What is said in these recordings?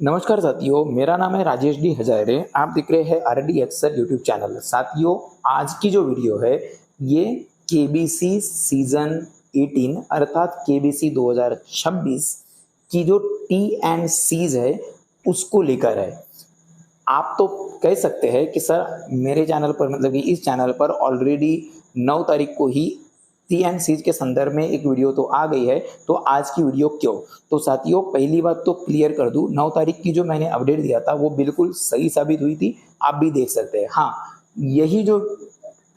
नमस्कार साथियों, मेरा नाम है राजेश डी हजारे। आप देख रहे हैं आरडी एक्सर यूट्यूब चैनल। साथियों, आज की जो वीडियो है ये केबीसी सीजन 18 अर्थात केबीसी 2026 की जो टी एंड सीज है उसको लेकर है। आप तो कह सकते हैं कि सर मेरे चैनल पर मतलब कि इस चैनल पर ऑलरेडी 9 तारीख को ही टी एंड सीज के संदर्भ में एक वीडियो तो आ गई है, तो आज की वीडियो क्यों? तो साथियों, पहली बात तो क्लियर कर दूं, 9 तारीख की जो मैंने अपडेट दिया था वो बिल्कुल सही साबित हुई थी। आप भी देख सकते हैं। हाँ, यही जो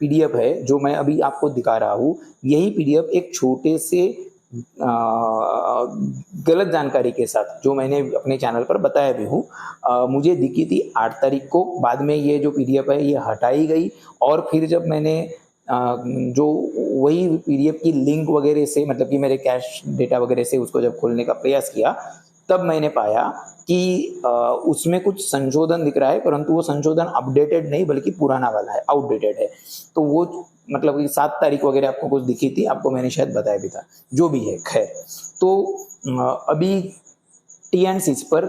पीडीएफ है जो मैं अभी आपको दिखा रहा हूँ, यही पीडीएफ एक छोटे से गलत जानकारी के साथ जो मैंने अपने चैनल पर बताया भी हूँ, मुझे दिखी थी 8 तारीख को। बाद में ये जो पीडीएफ है ये हटाई गई और फिर जब मैंने जो वही पीडीएफ की लिंक वगैरह से मतलब कि मेरे कैश डेटा वगैरह से उसको जब खोलने का प्रयास किया, तब मैंने पाया कि उसमें कुछ संशोधन दिख रहा है, परंतु वो संशोधन अपडेटेड नहीं बल्कि पुराना वाला है, आउटडेटेड है। तो वो मतलब कि 7 तारीख वगैरह आपको कुछ दिखी थी, आपको मैंने शायद बताया भी था। जो भी है, खैर। तो अभी टी एंड सीज पर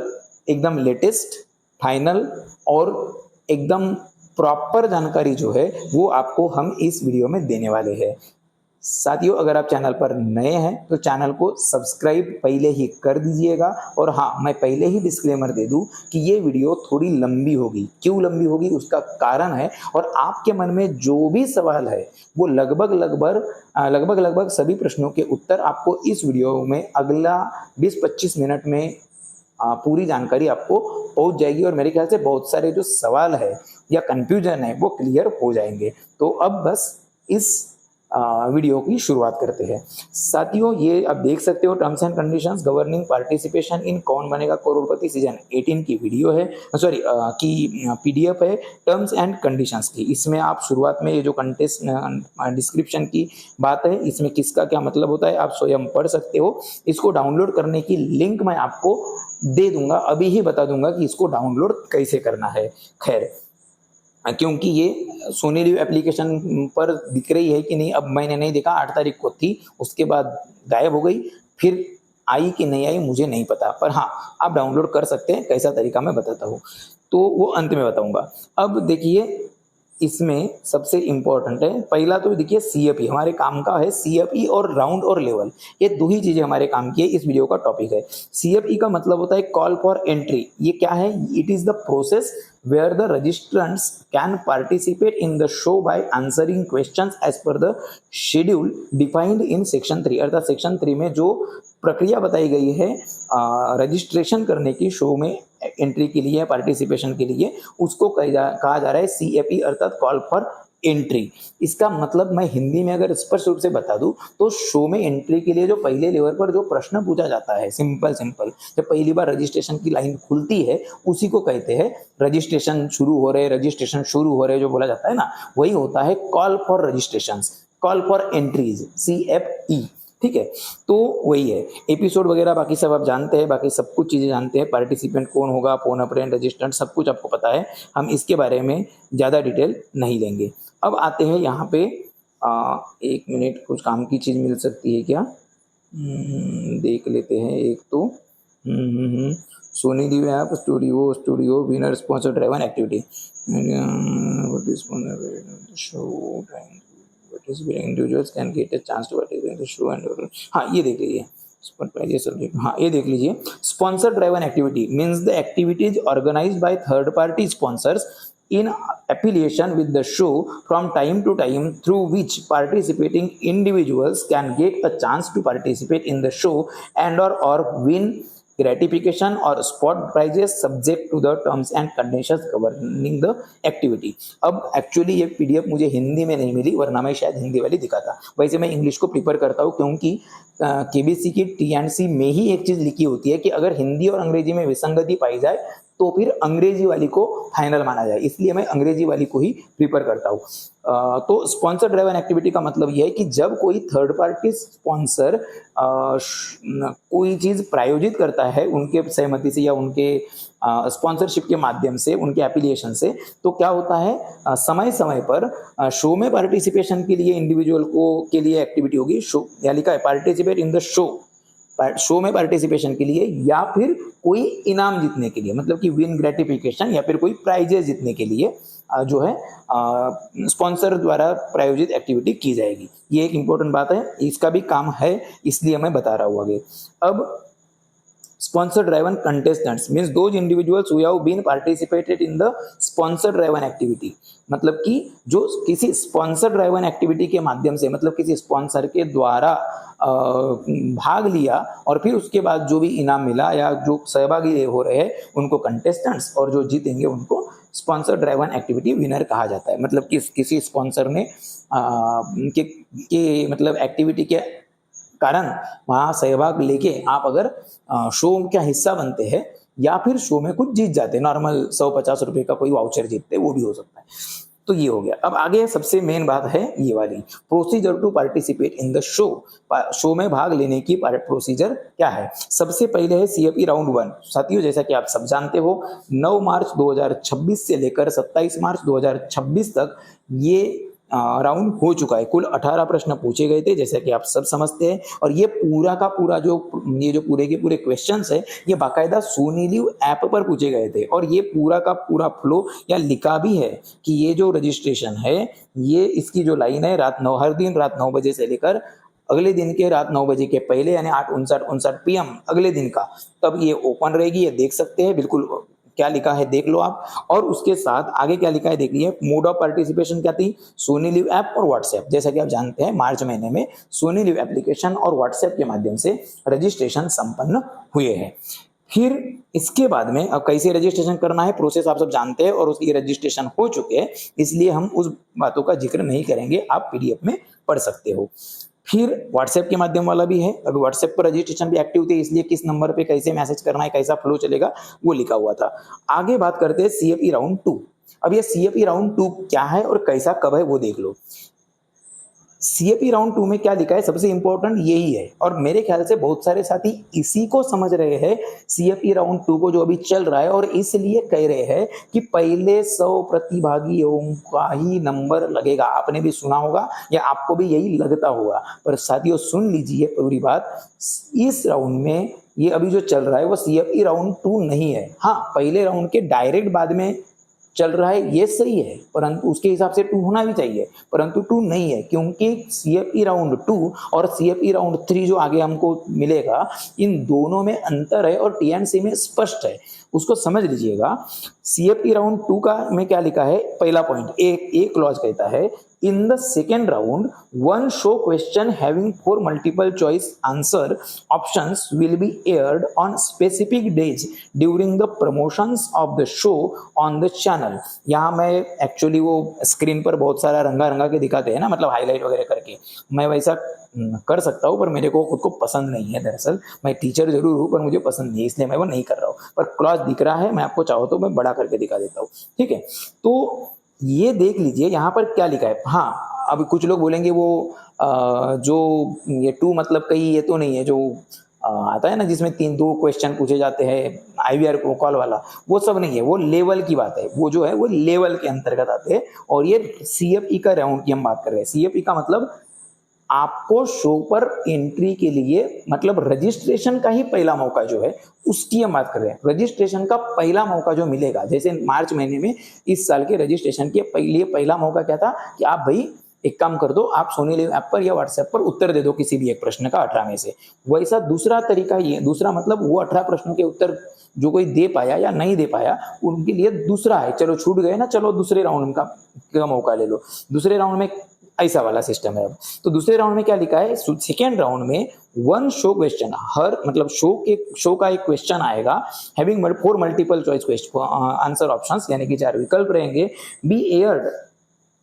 एकदम लेटेस्ट, फाइनल और एकदम प्रॉपर जानकारी जो है वो आपको हम इस वीडियो में देने वाले हैं। साथियों, अगर आप चैनल पर नए हैं तो चैनल को सब्सक्राइब पहले ही कर दीजिएगा। और हाँ, मैं पहले ही डिस्क्लेमर दे दूं कि ये वीडियो थोड़ी लंबी होगी। क्यों लंबी होगी उसका कारण है, और आपके मन में जो भी सवाल है वो लगभग सभी प्रश्नों के उत्तर आपको इस वीडियो में अगला 20-25 मिनट में पूरी जानकारी आपको पहुंच जाएगी। और मेरे ख्याल से बहुत सारे जो सवाल है या कंफ्यूजन है वो क्लियर हो जाएंगे। तो अब बस इस वीडियो की शुरुआत करते हैं। साथियों, ये आप देख सकते हो terms and conditions governing participation in कौन बनेगा करोड़पति सीजन 18 की वीडियो है, सॉरी की पीडीएफ है टर्म्स एंड कंडीशंस की। इसमें आप शुरुआत में ये जो कंटेस्ट डिस्क्रिप्शन की बात है, इसमें किसका क्या मतलब होता है आप स्वयं पढ़ सकते हो। इसको डाउनलोड करने की लिंक मैं आपको दे दूंगा, अभी ही बता दूंगा कि इसको डाउनलोड कैसे करना है। खैर, क्योंकि ये सोनी लिव एप्लीकेशन पर दिख रही है कि नहीं अब मैंने नहीं देखा। 8 तारीख को थी, उसके बाद गायब हो गई, फिर आई कि नहीं आई मुझे नहीं पता। पर हाँ, आप डाउनलोड कर सकते हैं। कैसा तरीका मैं बताता हूँ, तो वो अंत में बताऊंगा। अब देखिए, इसमें सबसे इंपॉर्टेंट है, पहला तो देखिए सीएपई हमारे काम का है। सीएपई और राउंड और लेवल, ये दो ही चीजें हमारे काम की है। इस वीडियो का टॉपिक है सीएपई का मतलब होता है कॉल फॉर एंट्री। ये क्या है? It is the process where the registrants can participate in the show by answering questions as per the schedule defined in section 3। अर्थात सेक्शन 3 में जो प्रक्रिया बताई गई है रजिस्ट्रेशन करने की, शो में एंट्री के लिए, पार्टिसिपेशन के लिए, उसको कहा जा रहा है सीएपी अर्थात कॉल फॉर एंट्री। इसका मतलब मैं हिंदी में अगर स्पष्ट रूप से बता दूं तो शो में एंट्री के लिए जो पहले लेवल पर जो प्रश्न पूछा जाता है, सिंपल जब पहली बार रजिस्ट्रेशन की लाइन खुलती है, उसी को कहते हैं रजिस्ट्रेशन शुरू हो रहे जो बोला जाता है ना, वही होता है call for registration, call for entries, CFE. ठीक है, तो वही है। एपिसोड वगैरह बाकी सब आप जानते हैं, बाकी सब कुछ चीजें जानते हैं। पार्टिसिपेंट कौन होगा, फोन अप्रेंट, रजिस्ट्रेंट, सब कुछ आपको पता है। हम इसके बारे में ज्यादा डिटेल नहीं लेंगे। अब आते हैं यहाँ पे, एक मिनट, कुछ काम की चीज मिल सकती है क्या? देख लेते हैं। एक तो Sony LIV app studio winner sponsor driven activity show individuals can get a chance to participate in the show and, हाँ ये देख लीजिए। हाँ, ये देख लीजिए। Sponsor driven activity means the activities organised by third party sponsors in affiliation with the show from time to time, through which participating individuals can get a chance to participate in the show and or win gratification or spot prizes subject to the terms and conditions governing the activity। अब actually ये PDF मुझे हिंदी में नहीं मिली, वरना मैं शायद हिंदी वाली दिखाता। वैसे मैं इंग्लिश को प्रिपेयर करता हूँ, क्योंकि केबीसी की टी&सी में ही एक चीज लिखी होती है कि अगर हिंदी और अंग्रेजी में विसंगति पाई जाए तो फिर अंग्रेजी वाली को फाइनल माना जाए, इसलिए मैं अंग्रेजी वाली को ही प्रिपेयर करता हूँ। तो स्पॉन्सर ड्राइवन एक्टिविटी का मतलब यह है कि जब कोई थर्ड पार्टी स्पॉन्सर कोई चीज प्रायोजित करता है उनके सहमति से या उनके स्पॉन्सरशिप के माध्यम से, उनके एफिलिएशन से, तो क्या होता है समय समय पर शो में पार्टिसिपेशन के लिए इंडिविजुअल को के लिए एक्टिविटी होगी। शो या लिखा है participate in the show, show में पार्टिसिपेशन के लिए या फिर कोई इनाम जीतने के लिए, मतलब कि विन ग्रेटिफिकेशन या फिर कोई प्राइजेस जीतने के लिए जो है स्पॉन्सर द्वारा प्रायोजित एक्टिविटी की जाएगी। ये एक इंपॉर्टेंट बात है, इसका भी काम है, इसलिए मैं बता रहा हूँ आगे। अब sponsor driven contestants means those individuals who have been participated in the sponsor driven activity, मतलब कि जो किसी स्पॉन्सर ड्राइवन एक्टिविटी के माध्यम से, मतलब किसी स्पॉन्सर के द्वारा भाग लिया और फिर उसके बाद जो भी इनाम मिला या जो सहभागी हो रहे हैं उनको कंटेस्टेंट्स, और जो जीतेंगे उनको स्पॉन्सर ड्राइवन एक्टिविटी विनर कहा जाता है। मतलब कि किसी स्पॉन्सर ने के मतलब एक्टिविटी के कारण वहाँ सहभाग लेके आप अगर शो का हिस्सा बनते हैं या फिर शो में कुछ जीत जाते हैं, नॉर्मल 150 रुपए का कोई वाउचर जीतते हैं, वो भी हो सकता है। तो ये हो गया। अब आगे सबसे मेन बात है ये वाली, procedure to participate in the show. Show में भाग लेने की प्रोसीजर क्या है? सबसे पहले है CFE राउंड 1। साथियों, जैसा कि आप सब जानते हो 9 मार्च 2026 से लेकर 27 मार्च 2026 तक ये राउंड हो चुका है। कुल 18 प्रश्न पूछे गए थे, जैसे कि आप सब समझते हैं। और ये पूरा का पूरा जो पूरे के पूरे क्वेश्चंस है ये बाकायदा सोनी लिव ऐप पर पूछे गए थे। और ये पूरा का पूरा फ्लो या लिखा भी है कि ये जो रजिस्ट्रेशन है, ये इसकी जो लाइन है हर दिन रात 9 बजे से लेकर अगले दिन के रात 9 बजे के पहले, यानी 8:59 PM अगले दिन का, तब ये ओपन रहेगी। ये देख सकते हैं, बिल्कुल क्या लिखा है देख लो आप। और उसके साथ आगे क्या लिखा है देखिए, मोड ऑफ पार्टिसिपेशन क्या थी, सोनी लिव ऐप और व्हाट्सएप। जैसा कि आप जानते हैं मार्च महीने में सोनी लिव एप्लीकेशन और व्हाट्सएप के माध्यम से रजिस्ट्रेशन संपन्न हुए हैं। फिर इसके बाद में अब कैसे रजिस्ट्रेशन करना है, प्रोसेस आप सब जानते हैं और उसकी रजिस्ट्रेशन हो चुके हैं, इसलिए हम उस बातों का जिक्र नहीं करेंगे, आप PDF में पढ़ सकते हो। फिर व्हाट्सएप के माध्यम वाला भी है। अभी व्हाट्सएप पर रजिस्ट्रेशन भी एक्टिव थे, इसलिए किस नंबर पे कैसे मैसेज करना है, कैसा फ्लो चलेगा, वो लिखा हुआ था। आगे बात करते हैं CFE राउंड 2। अब ये CFE राउंड 2 क्या है और कैसा कब है वो देख लो। CFE राउंड 2 में क्या लिखा है, सबसे इंपॉर्टेंट यही है, और मेरे ख्याल से बहुत सारे साथी इसी को समझ रहे हैं, CFE राउंड 2 को जो अभी चल रहा है, और इसलिए कह रहे हैं कि पहले 100 प्रतिभागियों का ही नंबर लगेगा। आपने भी सुना होगा या आपको भी यही लगता होगा, पर साथियों सुन लीजिए पूरी बात। इस राउंड में ये अभी जो चल रहा है वो CFE राउंड 2 नहीं है। हाँ, पहले राउंड के डायरेक्ट बाद में चल रहा है, ये सही है, परंतु उसके हिसाब से 2 होना भी चाहिए, परंतु 2 नहीं है, क्योंकि CFE राउंड 2 और CFE राउंड 3 जो आगे हमको मिलेगा, इन दोनों में अंतर है और TNC में स्पष्ट है, उसको समझ लीजिएगा। CFE राउंड 2 का में क्या लिखा है, पहला पॉइंट एक क्लॉज कहता है, in the second round one show question having 4 multiple choice answer options will be aired on specific days during the promotions of the show on the channel। यहाँ मैं एक्चुअली वो स्क्रीन पर बहुत सारा रंगा के दिखाते हैं ना, मतलब हाईलाइट वगैरह करके, मैं वैसा कर सकता हूँ, पर मेरे को खुद को पसंद नहीं है। दरअसल मैं टीचर जरूर हूँ, पर मुझे पसंद नहीं है, इसलिए मैं वो नहीं कर रहा हूँ। पर क्लॉज दिख रहा है, मैं आपको चाहो तो मैं बड़ा करके दिखा देता हूँ, ठीक है। तो ये देख लीजिए यहाँ पर क्या लिखा है। हाँ, अब कुछ लोग बोलेंगे वो जो ये 2 मतलब कहीं ये तो नहीं है, जो आता है ना जिसमें 2 क्वेश्चन पूछे जाते हैं IVR कॉल वाला, वो सब नहीं है, वो लेवल की बात है। वो जो है वो लेवल के अंतर्गत आते हैं, और ये CFE का राउंड की हम बात कर रहे हैं। CFE का मतलब आपको शो पर एंट्री के लिए, मतलब रजिस्ट्रेशन का ही पहला मौका जो है उसकी हम बात कर रहे हैं। रजिस्ट्रेशन का पहला मौका जो मिलेगा, जैसे मार्च महीने में इस साल के रजिस्ट्रेशन के लिए पहला मौका क्या था कि आप भाई एक काम कर दो, आप सोनी लिव ऐप पर या व्हाट्सएप पर उत्तर दे दो किसी भी एक प्रश्न का 18 में से। वैसा दूसरा तरीका ये, दूसरा मतलब वो 18 प्रश्नों के उत्तर जो कोई दे पाया या नहीं दे पाया उनके लिए दूसरा है, चलो छूट गए ना, चलो दूसरे राउंड का मौका ले लो। दूसरे राउंड में ऐसा वाला सिस्टम है। अब तो दूसरे राउंड में क्या लिखा है, सेकेंड राउंड में 1 शो क्वेश्चन, हर मतलब शो का एक क्वेश्चन आएगा, having 4 multiple choice answer options, यानी कि 4 विकल्प रहेंगे, बी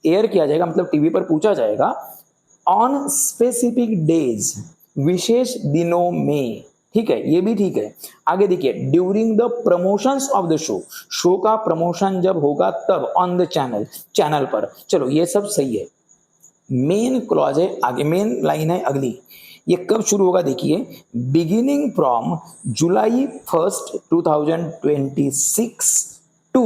एयर किया जाएगा, मतलब टीवी पर पूछा जाएगा, ऑन स्पेसिफिक डेज, विशेष दिनों में, ठीक है, ये भी ठीक है। आगे देखिए, during the promotions of the show का प्रमोशन जब होगा तब, ऑन द चैनल पर। चलो ये सब सही है। मेन क्लॉज है आगे, मेन लाइन है अगली, ये कब शुरू होगा देखिए, beginning from July 1, 2026 to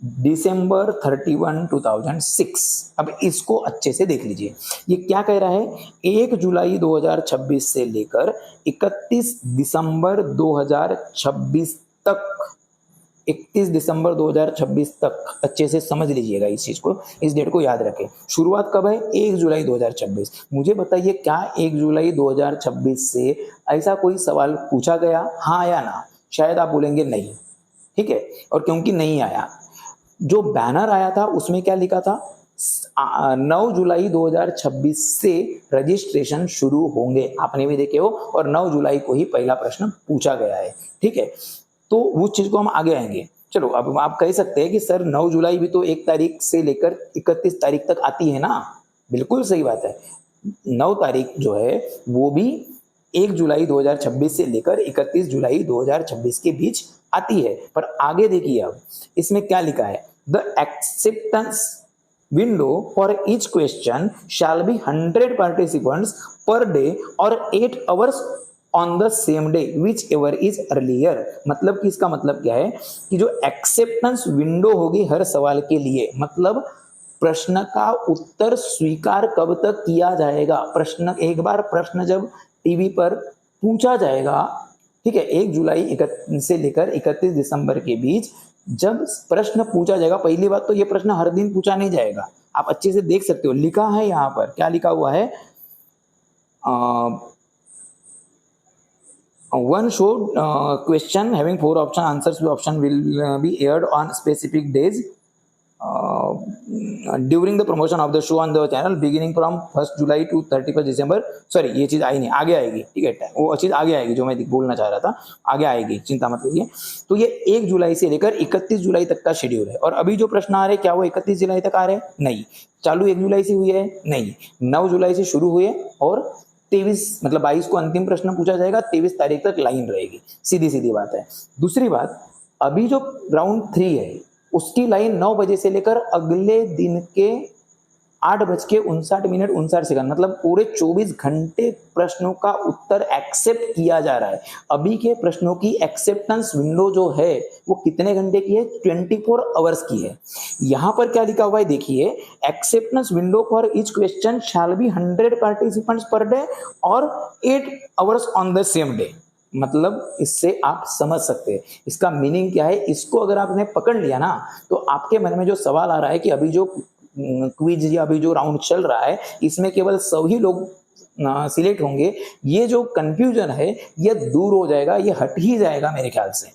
December 31, 2006। अब इसको अच्छे से देख लीजिए, ये क्या कह रहा है, 1 जुलाई 2026 से लेकर 31 दिसंबर 2026 तक, 31 दिसंबर 2026 तक अच्छे से समझ लीजिएगा इस चीज को, इस डेट को याद रखें। शुरुआत कब है, 1 जुलाई 2026। मुझे बताइए क्या 1 जुलाई 2026 से ऐसा कोई सवाल पूछा गया, हाँ या ना? शायद आप बोलेंगे नहीं, ठीक है। और क्योंकि नहीं आया, जो बैनर आया था उसमें क्या लिखा था, 9 जुलाई 2026 से रजिस्ट्रेशन शुरू होंगे, आपने भी देखे हो, और 9 जुलाई को ही पहला प्रश्न पूछा गया है, ठीक है। तो उस चीज को हम आगे आएंगे। चलो, अब आप कह सकते हैं कि सर 9 जुलाई भी तो 1 तारीख से लेकर 31 तारीख तक आती है ना। बिल्कुल सही बात है, 9 तारीख जो है वो भी 1 जुलाई 2026 से लेकर 31 जुलाई 2026 के बीच आती है। पर आगे देखिए, अब इसमें क्या लिखा है, the acceptance window for each question shall be 100 participants per day or 8 hours on the same day whichever is earlier। मतलब कि इसका मतलब क्या है कि जो एक्सेप्टेंस विंडो होगी हर सवाल के लिए, मतलब प्रश्न का उत्तर स्वीकार कब तक किया जाएगा, प्रश्न एक बार प्रश्न जब टीवी पर पूछा जाएगा, ठीक है, 1 जुलाई से लेकर 31 दिसंबर के बीच जब प्रश्न पूछा जाएगा, पहली बात तो ये प्रश्न हर दिन पूछा नहीं जाएगा, आप अच्छे से देख सकते हो, लिखा है यहां पर, क्या लिखा हुआ है, one show question having 4 option answers, option will be aired on specific days during the promotion of the show on the channel beginning from 1 July to 31 December. Sorry, ये चीज आई नहीं, आगे आएगी, ठीक है, वो चीज आगे आएगी जो मैं बोलना चाह रहा था, आगे आएगी, चिंता मत करिए। तो ये 1 जुलाई से लेकर 31 जुलाई तक का शेड्यूल है। और अभी जो प्रश्न आ रहे क्या वो 31 जुलाई तक आ रहे? नहीं। चालू 1 जुलाई से हुई है? नहीं। 9 जुलाई से शुरू हुए और 23 मतलब 22 को अंतिम प्रश्न पूछा जाएगा, 23 तारीख तक लाइन रहेगी, सीधी सीधी बात है। दूसरी बात, अभी जो राउंड 3 है उसकी लाइन 9 बजे से लेकर अगले दिन के 8:59 मतलब पूरे 24 घंटे प्रश्नों का उत्तर एक्सेप्ट किया जा रहा है। अभी के प्रश्नों की एक्सेप्टेंस विंडो जो है वो कितने घंटे की है? 24 आवर्स की है। यहां पर क्या लिखा हुआ है देखिए, acceptance window for each question shall be 100 participants per day और 8 hours on the same day. मतलब इससे आप समझ सकते हैं इसका मीनिंग क्या है। इसको अगर आपने पकड़ लिया ना तो आपके मन में जो सवाल आ रहा है कि अभी जो क्विज या अभी जो राउंड चल रहा है इसमें केवल 100 ही लोग सिलेक्ट होंगे, ये जो कंफ्यूजन है ये दूर हो जाएगा, ये हट ही जाएगा मेरे ख्याल से।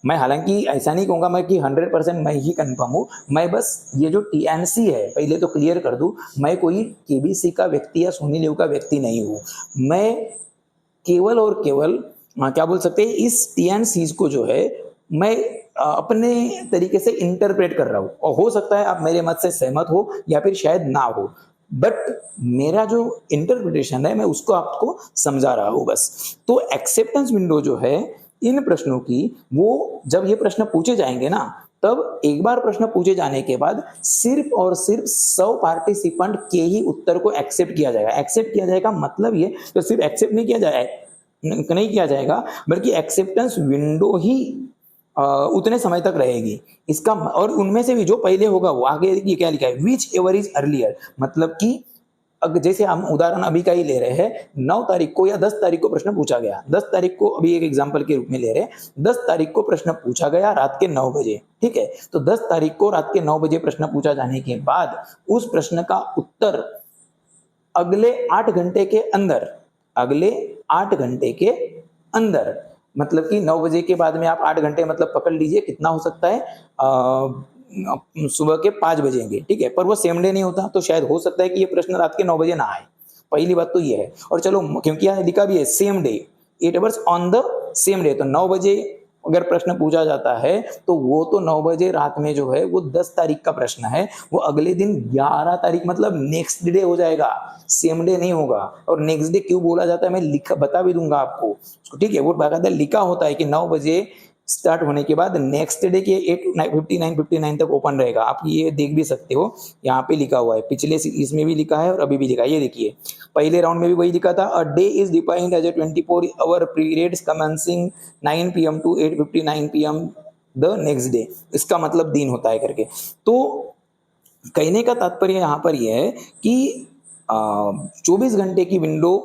मैं हालांकि ऐसा नहीं कहूंगा मैं कि 100% मैं ही कंफर्म हूं, मैं बस ये जो टीएनसी है पहले तो क्लियर कर दूं, मैं कोई केबीसी का व्यक्ति या सोनी लिव का व्यक्ति नहीं हूं। मैं केवल और केवल क्या बोल सकते हैं, इस टीएनसीज को जो है मैं अपने तरीके से इंटरप्रेट कर रहा हूं, और हो सकता है आप मेरे मत से सहमत हो या फिर शायद ना हो, बट मेरा जो इंटरप्रिटेशन है मैं उसको आपको समझा रहा हूं बस। तो एक्सेप्टेंस विंडो जो है इन प्रश्नों की, वो जब ये प्रश्न पूछे जाएंगे ना, तब एक बार प्रश्न पूछे जाने के बाद सिर्फ और सिर्फ 100 पार्टिसिपेंट के ही उत्तर को एक्सेप्ट किया जाएगा। एक्सेप्ट किया जाएगा मतलब ये तो सिर्फ एक्सेप्ट नहीं किया जाएगा बल्कि एक्सेप्टेंस विंडो ही उतने समय तक रहेगी इसका। और उनमें से भी जो पहले होगा वो आगे ये क्या लिखा है, विच एवर इज अर्लियर, मतलब कि जैसे हम उदाहरण अभी का ही ले रहे हैं, 9 तारीख को या 10 तारीख को प्रश्न पूछा गया, 10 तारीख को अभी एक एग्जांपल के रूप में ले रहे हैं, 10 तारीख को प्रश्न पूछा गया रात के 9 बजे, ठीक है। तो 10 तारीख को रात के 9 बजे प्रश्न पूछा जाने के बाद उस प्रश्न का उत्तर अगले 8 घंटे के अंदर, अगले 8 घंटे के अंदर, मतलब कि 9 बजे के बाद में आप 8 घंटे मतलब पकड़ लीजिए कितना हो सकता है, सुबह के 5 बजेंगे, ठीक है। पर वो सेम डे नहीं होता, तो शायद हो सकता है कि ये प्रश्न रात के 9 बजे ना आए, पहली बात तो ये है। और चलो, क्योंकि यहाँ लिखा भी है same day, 8 hours on the same day, तो 9 बजे अगर प्रश्न पूछा जाता है तो वो तो 9 बजे रात में जो है वो 10 तारीख का प्रश्न है, वो अगले दिन 11 तारीख मतलब नेक्स्ट डे हो जाएगा, सेम डे नहीं होगा। और नेक्स्ट डे क्यों बोला जाता है मैं बता भी दूंगा आपको, ठीक है। वो बाकायदा लिखा होता है कि 9 बजे स्टार्ट होने के बाद नेक्स्ट डे के 8:59 तक ओपन रहेगा। आप ये देख भी सकते हो, यहाँ पे लिखा हुआ है, पिछले इसमें भी लिखा है और अभी भी लिखा है, ये देखिए पहले राउंड में भी वही लिखा था, a day is defined as a 24 hour periods commencing 9 PM to 8:59 PM the next day, इसका मतलब दिन होता है करके। तो कहने का तात्पर्य यहाँ पर यह है कि 24 घंटे की विंडो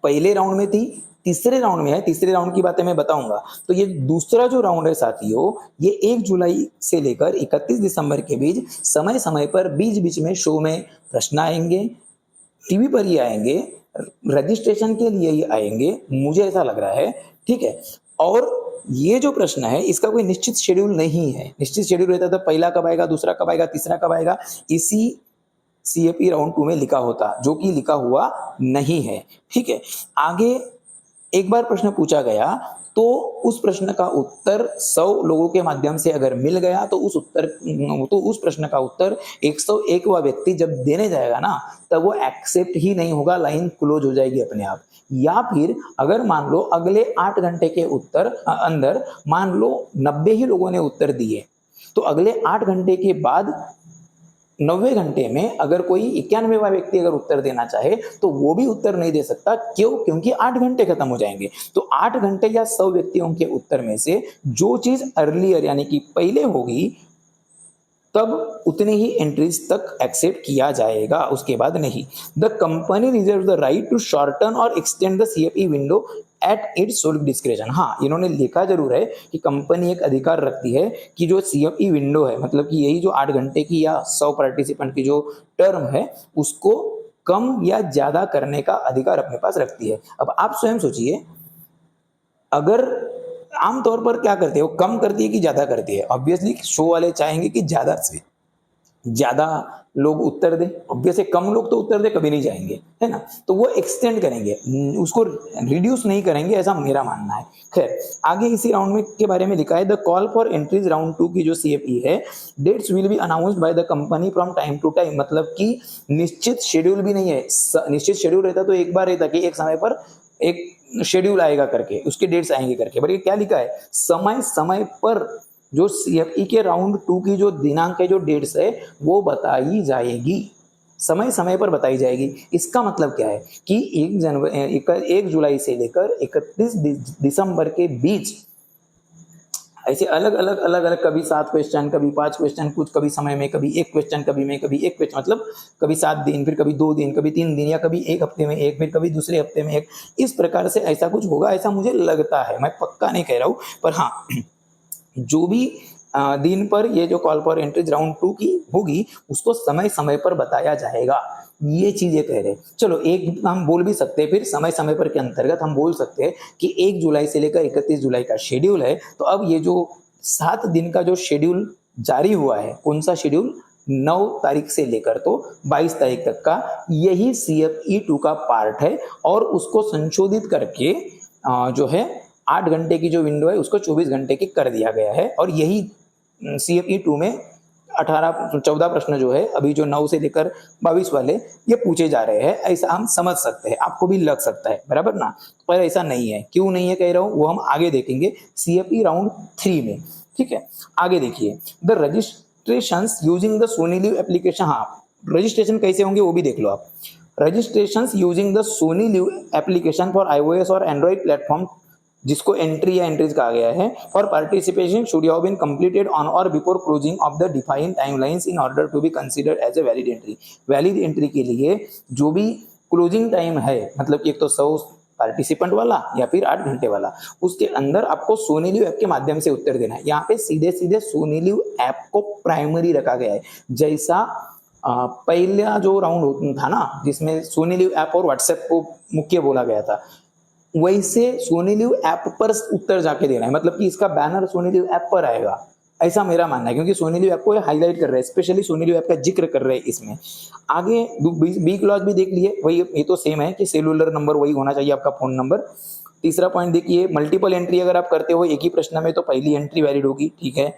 पहले राउंड में थी, तीसरे राउंड में है, तीसरे राउंड की बातें मैं बताऊंगा। तो ये दूसरा जो राउंड है साथियों, ये 1 जुलाई से लेकर 31 दिसंबर के बीच समय समय पर बीच बीच में शो में प्रश्न आएंगे, टीवी पर ही आएंगे, रजिस्ट्रेशन के लिए ही आएंगे, मुझे ऐसा लग रहा है, ठीक है। और ये जो प्रश्न है इसका कोई निश्चित शेड्यूल नहीं है। निश्चित शेड्यूल रहता तो पहला कब आएगा, दूसरा कब आएगा, तीसरा कब आएगा, इसी सीएपी राउंड 2 में लिखा होता, जो कि लिखा हुआ नहीं है, ठीक है। आगे एक बार प्रश्न पूछा गया तो उस प्रश्न का उत्तर 100 लोगों के माध्यम से अगर मिल गया तो उस प्रश्न का उत्तर 101वां व्यक्ति जब देने जाएगा ना, तब वो एक्सेप्ट ही नहीं होगा, लाइन क्लोज हो जाएगी अपने आप। या फिर अगर मान लो अगले 8 घंटे के अंदर मान लो 90 ही लोगों ने उत्तर दिए, तो अगले 8 घंटे के बाद 90 घंटे में अगर कोई 91वां व्यक्ति अगर उत्तर देना चाहे तो वो भी उत्तर नहीं दे सकता। क्यों? क्योंकि 8 घंटे खत्म हो जाएंगे। तो 8 घंटे या 100 व्यक्तियों के उत्तर में से जो चीज अर्लियर यानी कि पहले होगी, तब उतने ही एंट्रीज तक एक्सेप्ट किया जाएगा, उसके बाद नहीं। The company reserve the right to shorten और extend the CFE window at its sole discretion. हाँ, इन्होंने लिखा जरूर है कि कंपनी एक अधिकार रखती है कि जो सीएपई विंडो है, मतलब कि यही जो 8 घंटे की या 100 पार्टिसिपेंट की जो टर्म है, उसको कम या ज्यादा करने का अधिकार अपने पास रखती है। अब आप स्वयं सोचिए, अगर आमतौर पर क्या करते हो, कम करती है कि ज्यादा करती है? ऑब्वियसली शो वाले चाहेंगे कि ज्यादा से ज्यादा लोग उत्तर दे। ऑब्वियसली कम लोग तो उत्तर दे कभी नहीं जाएंगे, है ना। तो वो एक्सटेंड करेंगे, उसको रिड्यूस नहीं करेंगे, ऐसा मेरा मानना है। खैर, आगे इसी राउंड में के बारे में लिखा है, the call for entries round 2 की जो सीएपई है, dates will be announced by the company from time to time. मतलब कि निश्चित शेड्यूल भी नहीं है। निश्चित शेड्यूल रहता तो एक बार रहता कि एक समय पर एक शेड्यूल आएगा करके, उसके डेट्स आएंगे करके, बट ये क्या लिखा है, समय समय पर जो सीएफई के राउंड 2 की जो दिनांक है, जो डेट्स है, वो बताई जाएगी, समय समय पर बताई जाएगी। इसका मतलब क्या है कि 1 जुलाई से लेकर 31 दिसंबर के बीच ऐसे अलग अलग कभी 7 क्वेश्चन, कभी 5 क्वेश्चन, कुछ कभी समय में, कभी 1 क्वेश्चन, कभी में, कभी 1 क्वेश्चन, मतलब कभी 7 दिन, फिर कभी 2 दिन, कभी 3 दिन, या कभी 1 हफ्ते में 1, फिर कभी दूसरे हफ्ते में 1। इस प्रकार से ऐसा कुछ होगा, ऐसा मुझे लगता है। मैं पक्का नहीं कह रहा हूं, पर हाँ, जो भी दिन पर ये जो कॉल फॉर एंट्रीज राउंड 2 की होगी, उसको समय समय पर बताया जाएगा, ये चीजें कह रहे। चलो, एक हम बोल भी सकते हैं, फिर समय समय पर के अंतर्गत हम बोल सकते हैं कि 1 जुलाई से लेकर 31 जुलाई का शेड्यूल है। तो अब ये जो 7 दिन का जो शेड्यूल जारी हुआ है, कौन सा शेड्यूल, 9 तारीख से लेकर तो 22 तारीख तक का, यही सीएफई 2 का पार्ट है। और उसको संशोधित करके जो है 8 घंटे की जो विंडो है उसको 24 घंटे की कर दिया गया है। और यही सीएफई 2 में 14 प्रश्न जो है, अभी जो 9 से लेकर 22 वाले, ये पूछे जा रहे हैं, ऐसा हम समझ सकते हैं, आपको भी लग सकता है, बराबर ना। पर ऐसा नहीं है, क्यों नहीं है कह रहा हूं, वो हम आगे देखेंगे सीएफई राउंड 3 में, ठीक है। आगे देखिए, the registration using the Sony LIV application. हाँ, रजिस्ट्रेशन कैसे होंगे वो भी देख लो आप। Registration using the Sony LIV application for iOS और एंड्रॉइड प्लेटफॉर्म, जिसको एंट्री या एंट्रीज कहा गया है, for participation should have been completed on or before closing of the defined timelines in order to be considered as a valid entry. Valid entry के लिए जो भी क्लोजिंग टाइम है, मतलब कि एक तो 100 पार्टिसिपेंट वाला या फिर 8 घंटे वाला, उसके अंदर आपको सोनी लिव ऐप के माध्यम से उत्तर देना है। यहाँ पे सीधे सीधे सोनी लिव ऐप को प्राइमरी रखा गया है। जैसा पहला जो राउंड था ना, जिसमें सोनी लिव ऐप और व्हाट्सएप को मुख्य बोला गया था, वैसे सोनी लिव ऐप पर उत्तर जाके देना है। मतलब कि इसका बैनर सोनी लिव ऐप पर आएगा, ऐसा मेरा मानना है, क्योंकि सोनी लिव ऐप को हाईलाइट कर रहे हैं, स्पेशली सोनी लिव ऐप का जिक्र कर रहे हैं इसमें। आगे बी क्लॉज भी देख लिए, वही ये तो सेम है कि सेलुलर नंबर वही होना चाहिए आपका फोन नंबर। तीसरा पॉइंट देखिए, मल्टीपल एंट्री अगर आप करते हो एक ही प्रश्न में, तो पहली एंट्री वैलिड होगी, ठीक है।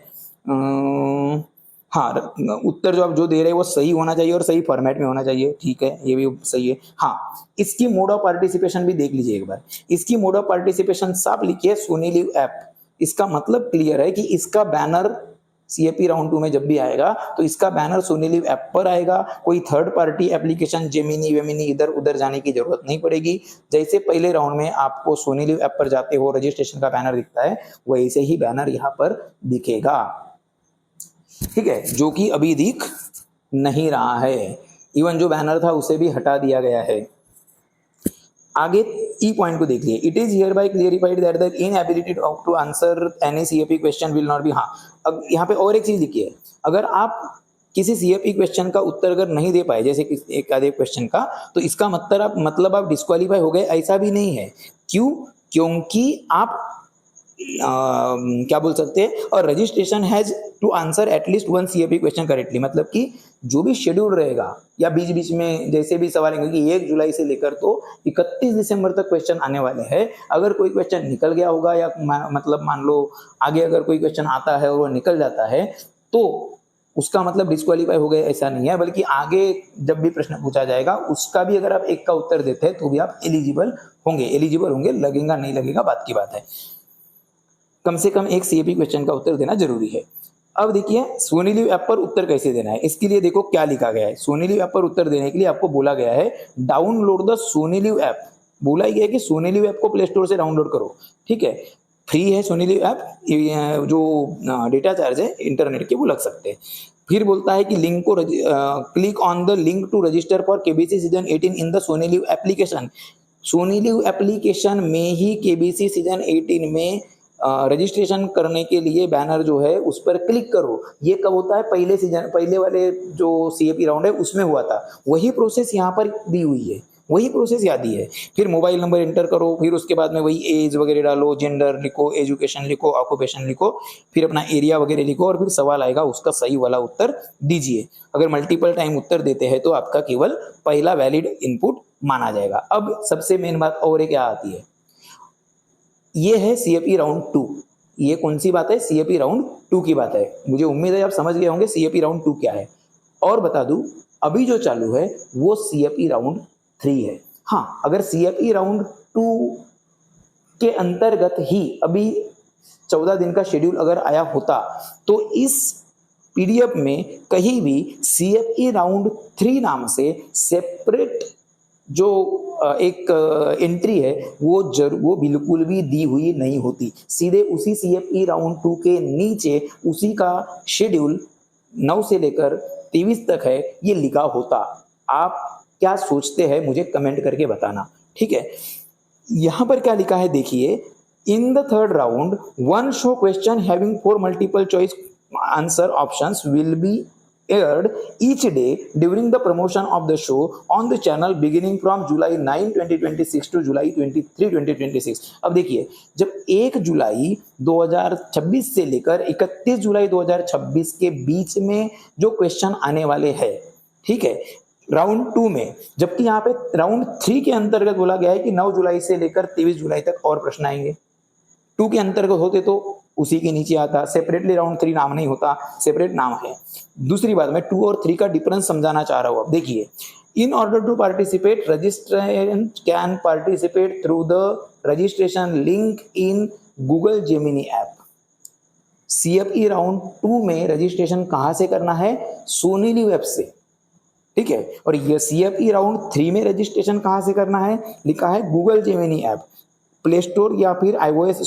हाँ, उत्तर जो आप जो दे रहे हैं वो सही होना चाहिए और सही फॉर्मेट में होना चाहिए, ठीक है, ये भी सही है। हाँ, इसकी मोड ऑफ पार्टिसिपेशन भी देख लीजिए एक बार। इसकी मोड ऑफ पार्टिसिपेशन साफ लिखिए, सोनी लिव ऐप। इसका मतलब क्लियर है कि इसका बैनर सीएपी राउंड 2 में जब भी आएगा तो इसका बैनर सोनी लिव ऐप पर आएगा, कोई थर्ड पार्टी एप्लीकेशन जेमिनी वेमिनी इधर उधर जाने की जरूरत नहीं पड़ेगी। जैसे पहले राउंड में आपको सोनी लिव ऐप पर जाते हो रजिस्ट्रेशन का बैनर दिखता है, वैसे ही बैनर यहाँ पर दिखेगा, ठीक है, जो कि अभी दिख नहीं रहा है। इवन जो बैनर था उसे भी हटा दिया गया है। आगे ई पॉइंट को देख लिए, it is hereby clarified that the inability to answer any CAP question will not be. हाँ, अब यहाँ पे और एक चीज लिखी है, अगर आप किसी सीएपी क्वेश्चन का उत्तर अगर नहीं दे पाए, जैसे कि एक आधे क्वेश्चन का, तो इसका मतलब आप डिस्क्वालीफाई हो गए, ऐसा भी नहीं है। क्यों? क्योंकि आप क्या बोल सकते हैं, और registration has to answer at least one CAP question correctly, मतलब कि जो भी शेड्यूल रहेगा या बीच बीच में जैसे भी सवाल है, कि 1 जुलाई से लेकर तो 31 दिसंबर तक क्वेश्चन आने वाले हैं। अगर कोई क्वेश्चन निकल गया होगा या मतलब मान लो आगे अगर कोई क्वेश्चन आता है और वो निकल जाता है तो उसका मतलब डिस्क्वालीफाई हो गए, ऐसा नहीं है, बल्कि आगे जब भी प्रश्न पूछा जाएगा उसका भी अगर आप एक का उत्तर देते हैं तो भी आप एलिजिबल होंगे, लगेगा नहीं लगेगा बात की बात है। कम से कम एक सीएपी क्वेश्चन का उत्तर देना जरूरी है। अब देखिए सोनी लिव ऐप पर उत्तर कैसे देना है, इसके लिए देखो क्या लिखा गया है। सोनी लिव ऐप पर उत्तर देने के लिए आपको बोला गया है download the Sony LIV app. बोला ही गया है कि सोनी लिव ऐप को प्ले स्टोर से डाउनलोड करो, ठीक है, फ्री है सोनी लिव ऐप, जो डेटा चार्ज है इंटरनेट के वो लग सकते हैं। फिर बोलता है कि लिंक को click on the link to register for KBC season 18 in the Sony LIV application. Sony LIV application में ही केबीसी सीजन 18 में रजिस्ट्रेशन करने के लिए बैनर जो है उस पर क्लिक करो। ये कब होता है? पहले वाले जो सीएपी राउंड है उसमें हुआ था, वही प्रोसेस यहाँ पर दी हुई है, वही प्रोसेस याद ही है। फिर मोबाइल नंबर एंटर करो, फिर उसके बाद में वही एज वगैरह डालो, जेंडर लिखो, एजुकेशन लिखो, ऑक्यूपेशन लिखो, फिर अपना एरिया वगैरह लिखो और फिर सवाल आएगा उसका सही वाला उत्तर दीजिए। अगर मल्टीपल टाइम उत्तर देते हैं तो आपका केवल पहला वैलिड इनपुट माना जाएगा। अब सबसे मेन बात और क्या आती है, ये है सीएपी राउंड 2। ये कौन सी बात है? सीएपी राउंड 2 की बात है। मुझे उम्मीद है आप समझ गए होंगे सीएपी राउंड 2 क्या है। और बता दूं अभी जो चालू है वो सीएपी राउंड 3 है। हाँ, अगर सीएपी राउंड 2 के अंतर्गत ही अभी 14 दिन का शेड्यूल अगर आया होता तो इस पीडीएफ में कहीं भी सीएपई राउंड 3 नाम से सेपरेट जो एक एंट्री है वो बिल्कुल भी दी हुई नहीं होती। सीधे उसी सीएपई राउंड 2 के नीचे उसी का शेड्यूल 9 से लेकर 23 तक है, ये लिखा होता। आप क्या सोचते हैं मुझे कमेंट करके बताना, ठीक है। यहां पर क्या लिखा है देखिए, in the third round one show question having 4 multiple choice answer options will be aired each day during the promotion of the show on the channel beginning from July 9, 2026 to July 23, 2026। अब देखिए, जब 1 जुलाई 2026 से लेकर 31 जुलाई 2026 के बीच में जो question आने वाले हैं, ठीक है, राउंड 2 में, जबकि यहाँ पे राउंड 3 के अंतर्गत बोला गया है कि 9 जुलाई से लेकर 23 जुलाई तक और प्रश्न आएंगे। 2 के अंतर्गत होते तो उसी के नीचे आता, सेपरेटली राउंड 3 नाम नहीं होता, सेपरेट नाम है। दूसरी बात, मैं 2 और 3 का डिफरेंस समझाना चाह रहा हूं। अब देखिए, in order to participate registrant can participate through the registration link in Google Gemini app. CFE round 2 में रजिस्ट्रेशन कहां से करना है? सोनी लिव ऐप से, ठीक है। और ये सीएपई राउंड 3 में रजिस्ट्रेशन कहां से करना है? लिखा है Google Gemini app, play store या फिर iOS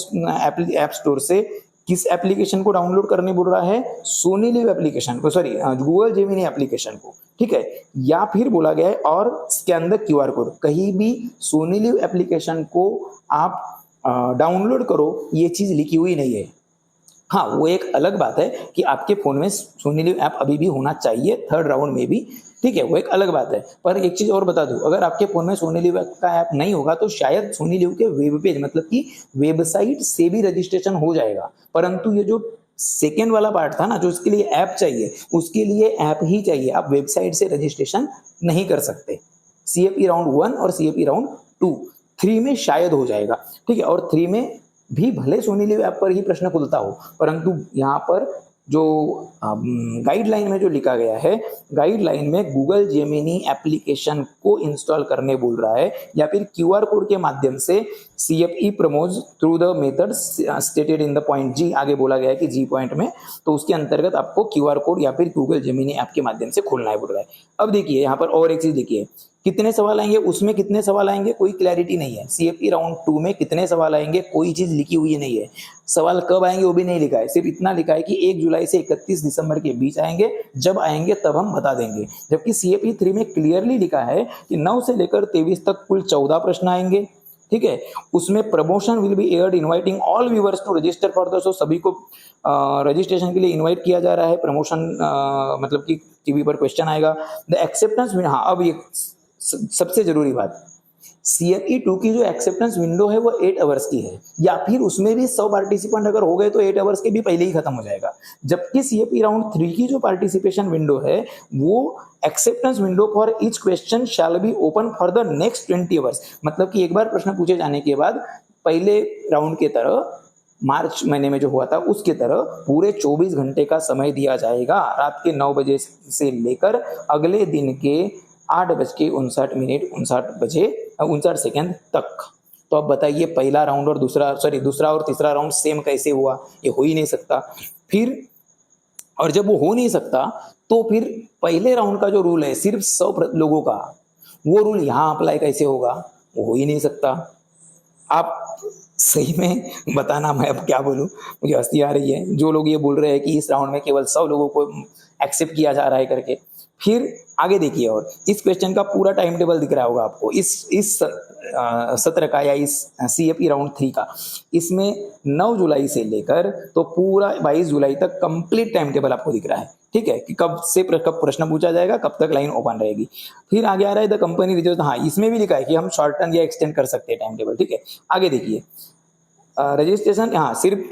ऐप स्टोर से। किस एप्लीकेशन को डाउनलोड करने बोल रहा है? सोनी लिव एप्लीकेशन को, सॉरी गूगल जेमिनी एप्लीकेशन को, ठीक है। या फिर बोला गया है और स्कैन द क्यूआर कोड। कहीं भी सोनी लिव एप्लीकेशन को आप डाउनलोड करो, ये चीज लिखी हुई नहीं है। हाँ, वो एक अलग बात है कि आपके फोन में सोनी लिव ऐप अभी भी होना चाहिए थर्ड राउंड में भी, ठीक है, वो एक अलग बात है। पर एक चीज और बता दूं, अगर आपके फोन में सोनी लिव का ऐप नहीं होगा तो शायद सोनी लिव के वेब पेज मतलब कि वेबसाइट से भी रजिस्ट्रेशन हो जाएगा। परंतु ये जो सेकेंड वाला पार्ट था ना, जो उसके लिए ऐप चाहिए, उसके लिए ऐप ही चाहिए, आप वेबसाइट से रजिस्ट्रेशन नहीं कर सकते। सीएपई राउंड 1 और सीएपई राउंड 2, 3 में शायद हो जाएगा, ठीक है। और 3 में भी भले सोनी लिव ऐप पर ही प्रश्न खुलता हो, परंतु यहाँ पर जो गाइडलाइन में जो लिखा गया है, गाइडलाइन में गूगल जेमिनी एप्लीकेशन को इंस्टॉल करने बोल रहा है, या फिर क्यूआर कोड के माध्यम से CFE promos through the method stated in the point G, आगे बोला गया है कि जी पॉइंट में, तो उसके अंतर्गत आपको क्यूआर कोड या फिर गूगल जेमिनी ऐप के माध्यम से खोलना है बोल रहा है। अब देखिए यहाँ पर और एक चीज देखिए, कितने सवाल आएंगे, उसमें कितने सवाल आएंगे कोई क्लैरिटी नहीं है। CFE राउंड 2 में कितने सवाल आएंगे कोई चीज लिखी हुई नहीं है, सवाल कब आएंगे वो भी नहीं लिखा है, सिर्फ इतना लिखा है कि 1 जुलाई से 31 दिसंबर के बीच आएंगे, जब आएंगे तब हम बता देंगे। जबकि CFE 3 में क्लियरली लिखा है कि 9 से लेकर 23 तक कुल 14 प्रश्न आएंगे, ठीक है। उसमें promotion will be aired inviting all viewers to register for the show, सभी को रजिस्ट्रेशन के लिए इनवाइट किया जा रहा है। प्रमोशन मतलब कि टीवी पर क्वेश्चन आएगा। द एक्सेप्टेंस, हाँ अब ये सबसे जरूरी बात, CFE 2 की जो एक्सेप्टेंस विंडो है वो 8 आवर्स की है, या फिर उसमें भी 100 पार्टिसिपेंट अगर हो गए तो 8 आवर्स के भी पहले ही खत्म हो जाएगा। जबकि CFE राउंड 3 की जो पार्टिसिपेशन विंडो है वो acceptance window for each question shall be open for the next 20 hours, मतलब कि एक बार प्रश्न पूछे जाने के बाद पहले राउंड के तरह मार्च महीने में जो हुआ था उसके तरह पूरे 24 घंटे का समय दिया जाएगा, रात के 9 बजे से लेकर अगले दिन के 8:59 तक। तो अब बताइए पहला राउंड और दूसरा और तीसरा राउंड सेम कैसे हुआ, ये हो ही नहीं सकता। फिर और जब वो हो नहीं सकता तो फिर पहले राउंड का जो रूल है सिर्फ 100 लोगों का, वो रूल यहाँ अप्लाई कैसे होगा, वो हो ही नहीं सकता। आप सही में बताना, मैं अब क्या बोलूं, मुझे हंसी आ रही है जो लोग ये बोल रहे हैं कि इस राउंड में केवल 100 लोगों को एक्सेप्ट किया जा रहा है करके। फिर आगे देखिए, और इस क्वेश्चन का पूरा टाइम टेबल दिख रहा होगा आपको इस सत्र का या इस CFE राउंड 3 का। इसमें 9 जुलाई से लेकर तो पूरा 22 जुलाई तक कंप्लीट टाइम टेबल आपको दिख रहा है, ठीक है, कि कब से कब प्रश्न पूछा जाएगा, कब तक लाइन ओपन रहेगी। फिर आगे आ रहा है द कंपनी रिजल्ट, हाँ इसमें भी लिखा है कि हम शॉर्टन या एक्सटेंड कर सकते हैं टाइम टेबल, ठीक है। आगे देखिए रजिस्ट्रेशन, हाँ सिर्फ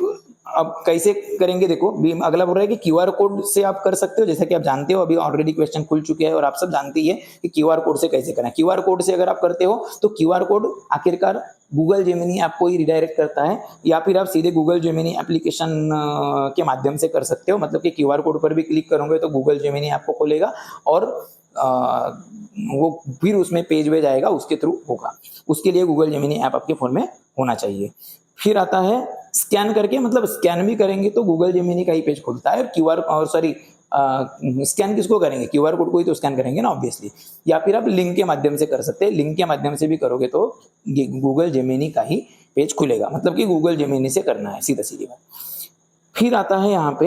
अब कैसे करेंगे देखो, अगला बोल रहा है कि क्यूआर कोड से आप कर सकते हो, जैसा कि आप जानते हो अभी ऑलरेडी क्वेश्चन खुल चुके हैं और आप सब जानते ही है कि क्यूआर कोड से कैसे करना है। क्यूआर कोड से अगर आप करते हो तो क्यूआर कोड आखिरकार गूगल जेमिनी ऐप को ही रिडायरेक्ट करता है, या फिर आप सीधे गूगल जेमिनी एप्लीकेशन के माध्यम से कर सकते हो, मतलब कि क्यूआर कोड पर भी क्लिक करोगे तो गूगल जेमिनी ऐप को खोलेगा और वो फिर उसमें पेज वेज आएगा, उसके थ्रू होगा। उसके लिए गूगल जेमिनी ऐप आपके फोन में होना चाहिए। फिर आता है स्कैन करके, मतलब स्कैन भी करेंगे तो गूगल जेमिनी का ही पेज खुलता है। स्कैन किसको करेंगे, क्यूआर कोड को ही तो स्कैन करेंगे ना ऑब्वियसली। या फिर आप लिंक के माध्यम से कर सकते हैं, लिंक के माध्यम से भी करोगे तो गूगल जेमिनी का ही पेज खुलेगा, मतलब कि गूगल जेमिनी से करना है, सीधा सीधी बात। फिर आता है यहाँ पे,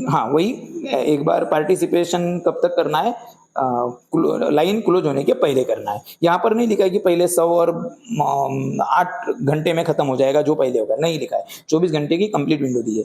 हाँ वही एक बार पार्टिसिपेशन कब तक करना है, लाइन क्लोज होने के पहले करना है। यहाँ पर नहीं लिखा है कि पहले 100 और 8 घंटे में खत्म हो जाएगा, जो पहले होगा नहीं लिखा है, 24 घंटे की कंप्लीट विंडो दी है।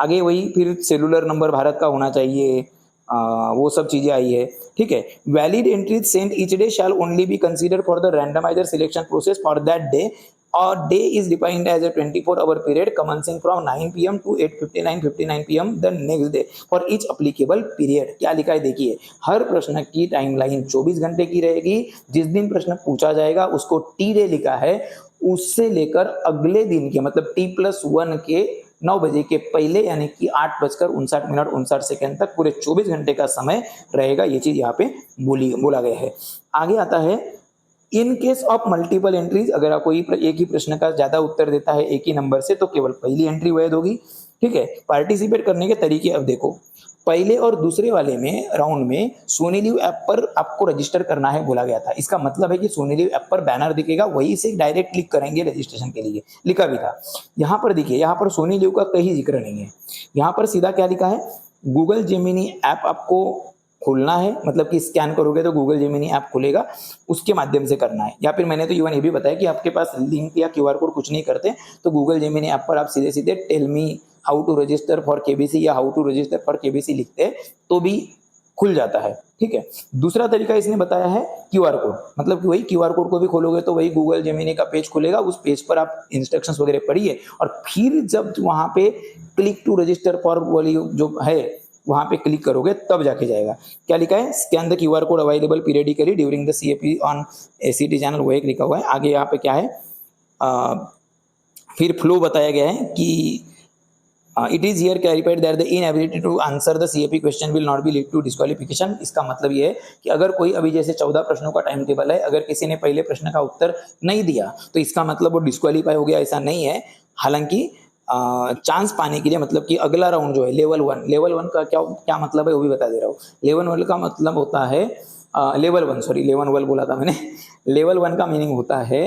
आगे वही फिर सेलुलर नंबर भारत का होना चाहिए, वो सब चीजें आई है, ठीक है। Valid entries sent each day shall only be consider for the randomizer selection process for that day, और day is defined as a 24-hour period commencing from 9 PM to 8:59 PM the next day for each applicable period। क्या लिखा है देखिए, हर प्रश्न की timeline 24 घंटे की रहेगी। जिस दिन प्रश्न पूछा जाएगा उसको टी डे लिखा है, उससे लेकर अगले दिन के मतलब T+1 के 9 बजे के पहले यानी कि 8:59 तक पूरे 24 घंटे का समय रहेगा। ये चीज यहाँ पे बोला गया है। आगे आता है in case of multiple entries, अगर कोई एक ही प्रश्न का ज्यादा उत्तर देता है एक ही नंबर से तो केवल पहली एंट्री वैध होगी, ठीक है। पार्टिसिपेट करने के तरीके अब देखो, पहले और दूसरे वाले में राउंड में सोनीलिव ऐप पर आपको रजिस्टर करना है बोला गया था। इसका मतलब है कि सोनीलिव ऐप पर बैनर दिखेगा, वहीं से डायरेक्ट क्लिक करेंगे रजिस्ट्रेशन के लिए, लिखा भी था। यहाँ पर देखिए, यहाँ पर सोनीलिव का कहीं जिक्र नहीं है, यहाँ पर सीधा क्या लिखा है, गूगल जेमिनी ऐप आपको खोलना है, मतलब कि स्कैन करोगे तो गूगल जेमिनी ऐप खुलेगा, उसके माध्यम से करना है। या फिर मैंने तो इवन ये भी बताया कि आपके पास लिंक या क्यूआर कोड कुछ नहीं करते तो गूगल जेमिनी ऐप पर आप सीधे सीधे tell me how to register for KBC या how to register for KBC लिखते हैं तो भी खुल जाता है, ठीक है। दूसरा तरीका इसने बताया है क्यूआर कोड, मतलब कि वही क्यूआर कोड को भी खोलोगे तो वही गूगल जेमिनी का पेज खुलेगा, उस पेज पर आप इंस्ट्रक्शंस वगैरह पढ़िए और फिर जब वहां पे क्लिक टू रजिस्टर फॉर वाली जो है वहां पे क्लिक करोगे तब जाके जाएगा। क्या लिखा है, scan the QR code available periodically during the CFE on ACT channel, वो एक लिखा हुआ है। आगे यहाँ पे क्या है, फिर फ्लो बताया गया है कि it is here clarified that the inability to answer the CAP question will not be lead to disqualification. इसका मतलब ये है कि अगर कोई अभी जैसे 14 प्रश्नों का टाइम टेबल है, अगर किसी ने पहले प्रश्न का उत्तर नहीं दिया तो इसका मतलब वो डिस्क्वालीफाई हो गया, ऐसा नहीं है। हालांकि चांस पाने के लिए, मतलब कि अगला राउंड जो है लेवल 1 का क्या क्या मतलब है वो भी बता दे रहा हूँ। लेवल 1 का मतलब होता है लेवल 1 बोला था मैंने। लेवल 1 का मीनिंग होता है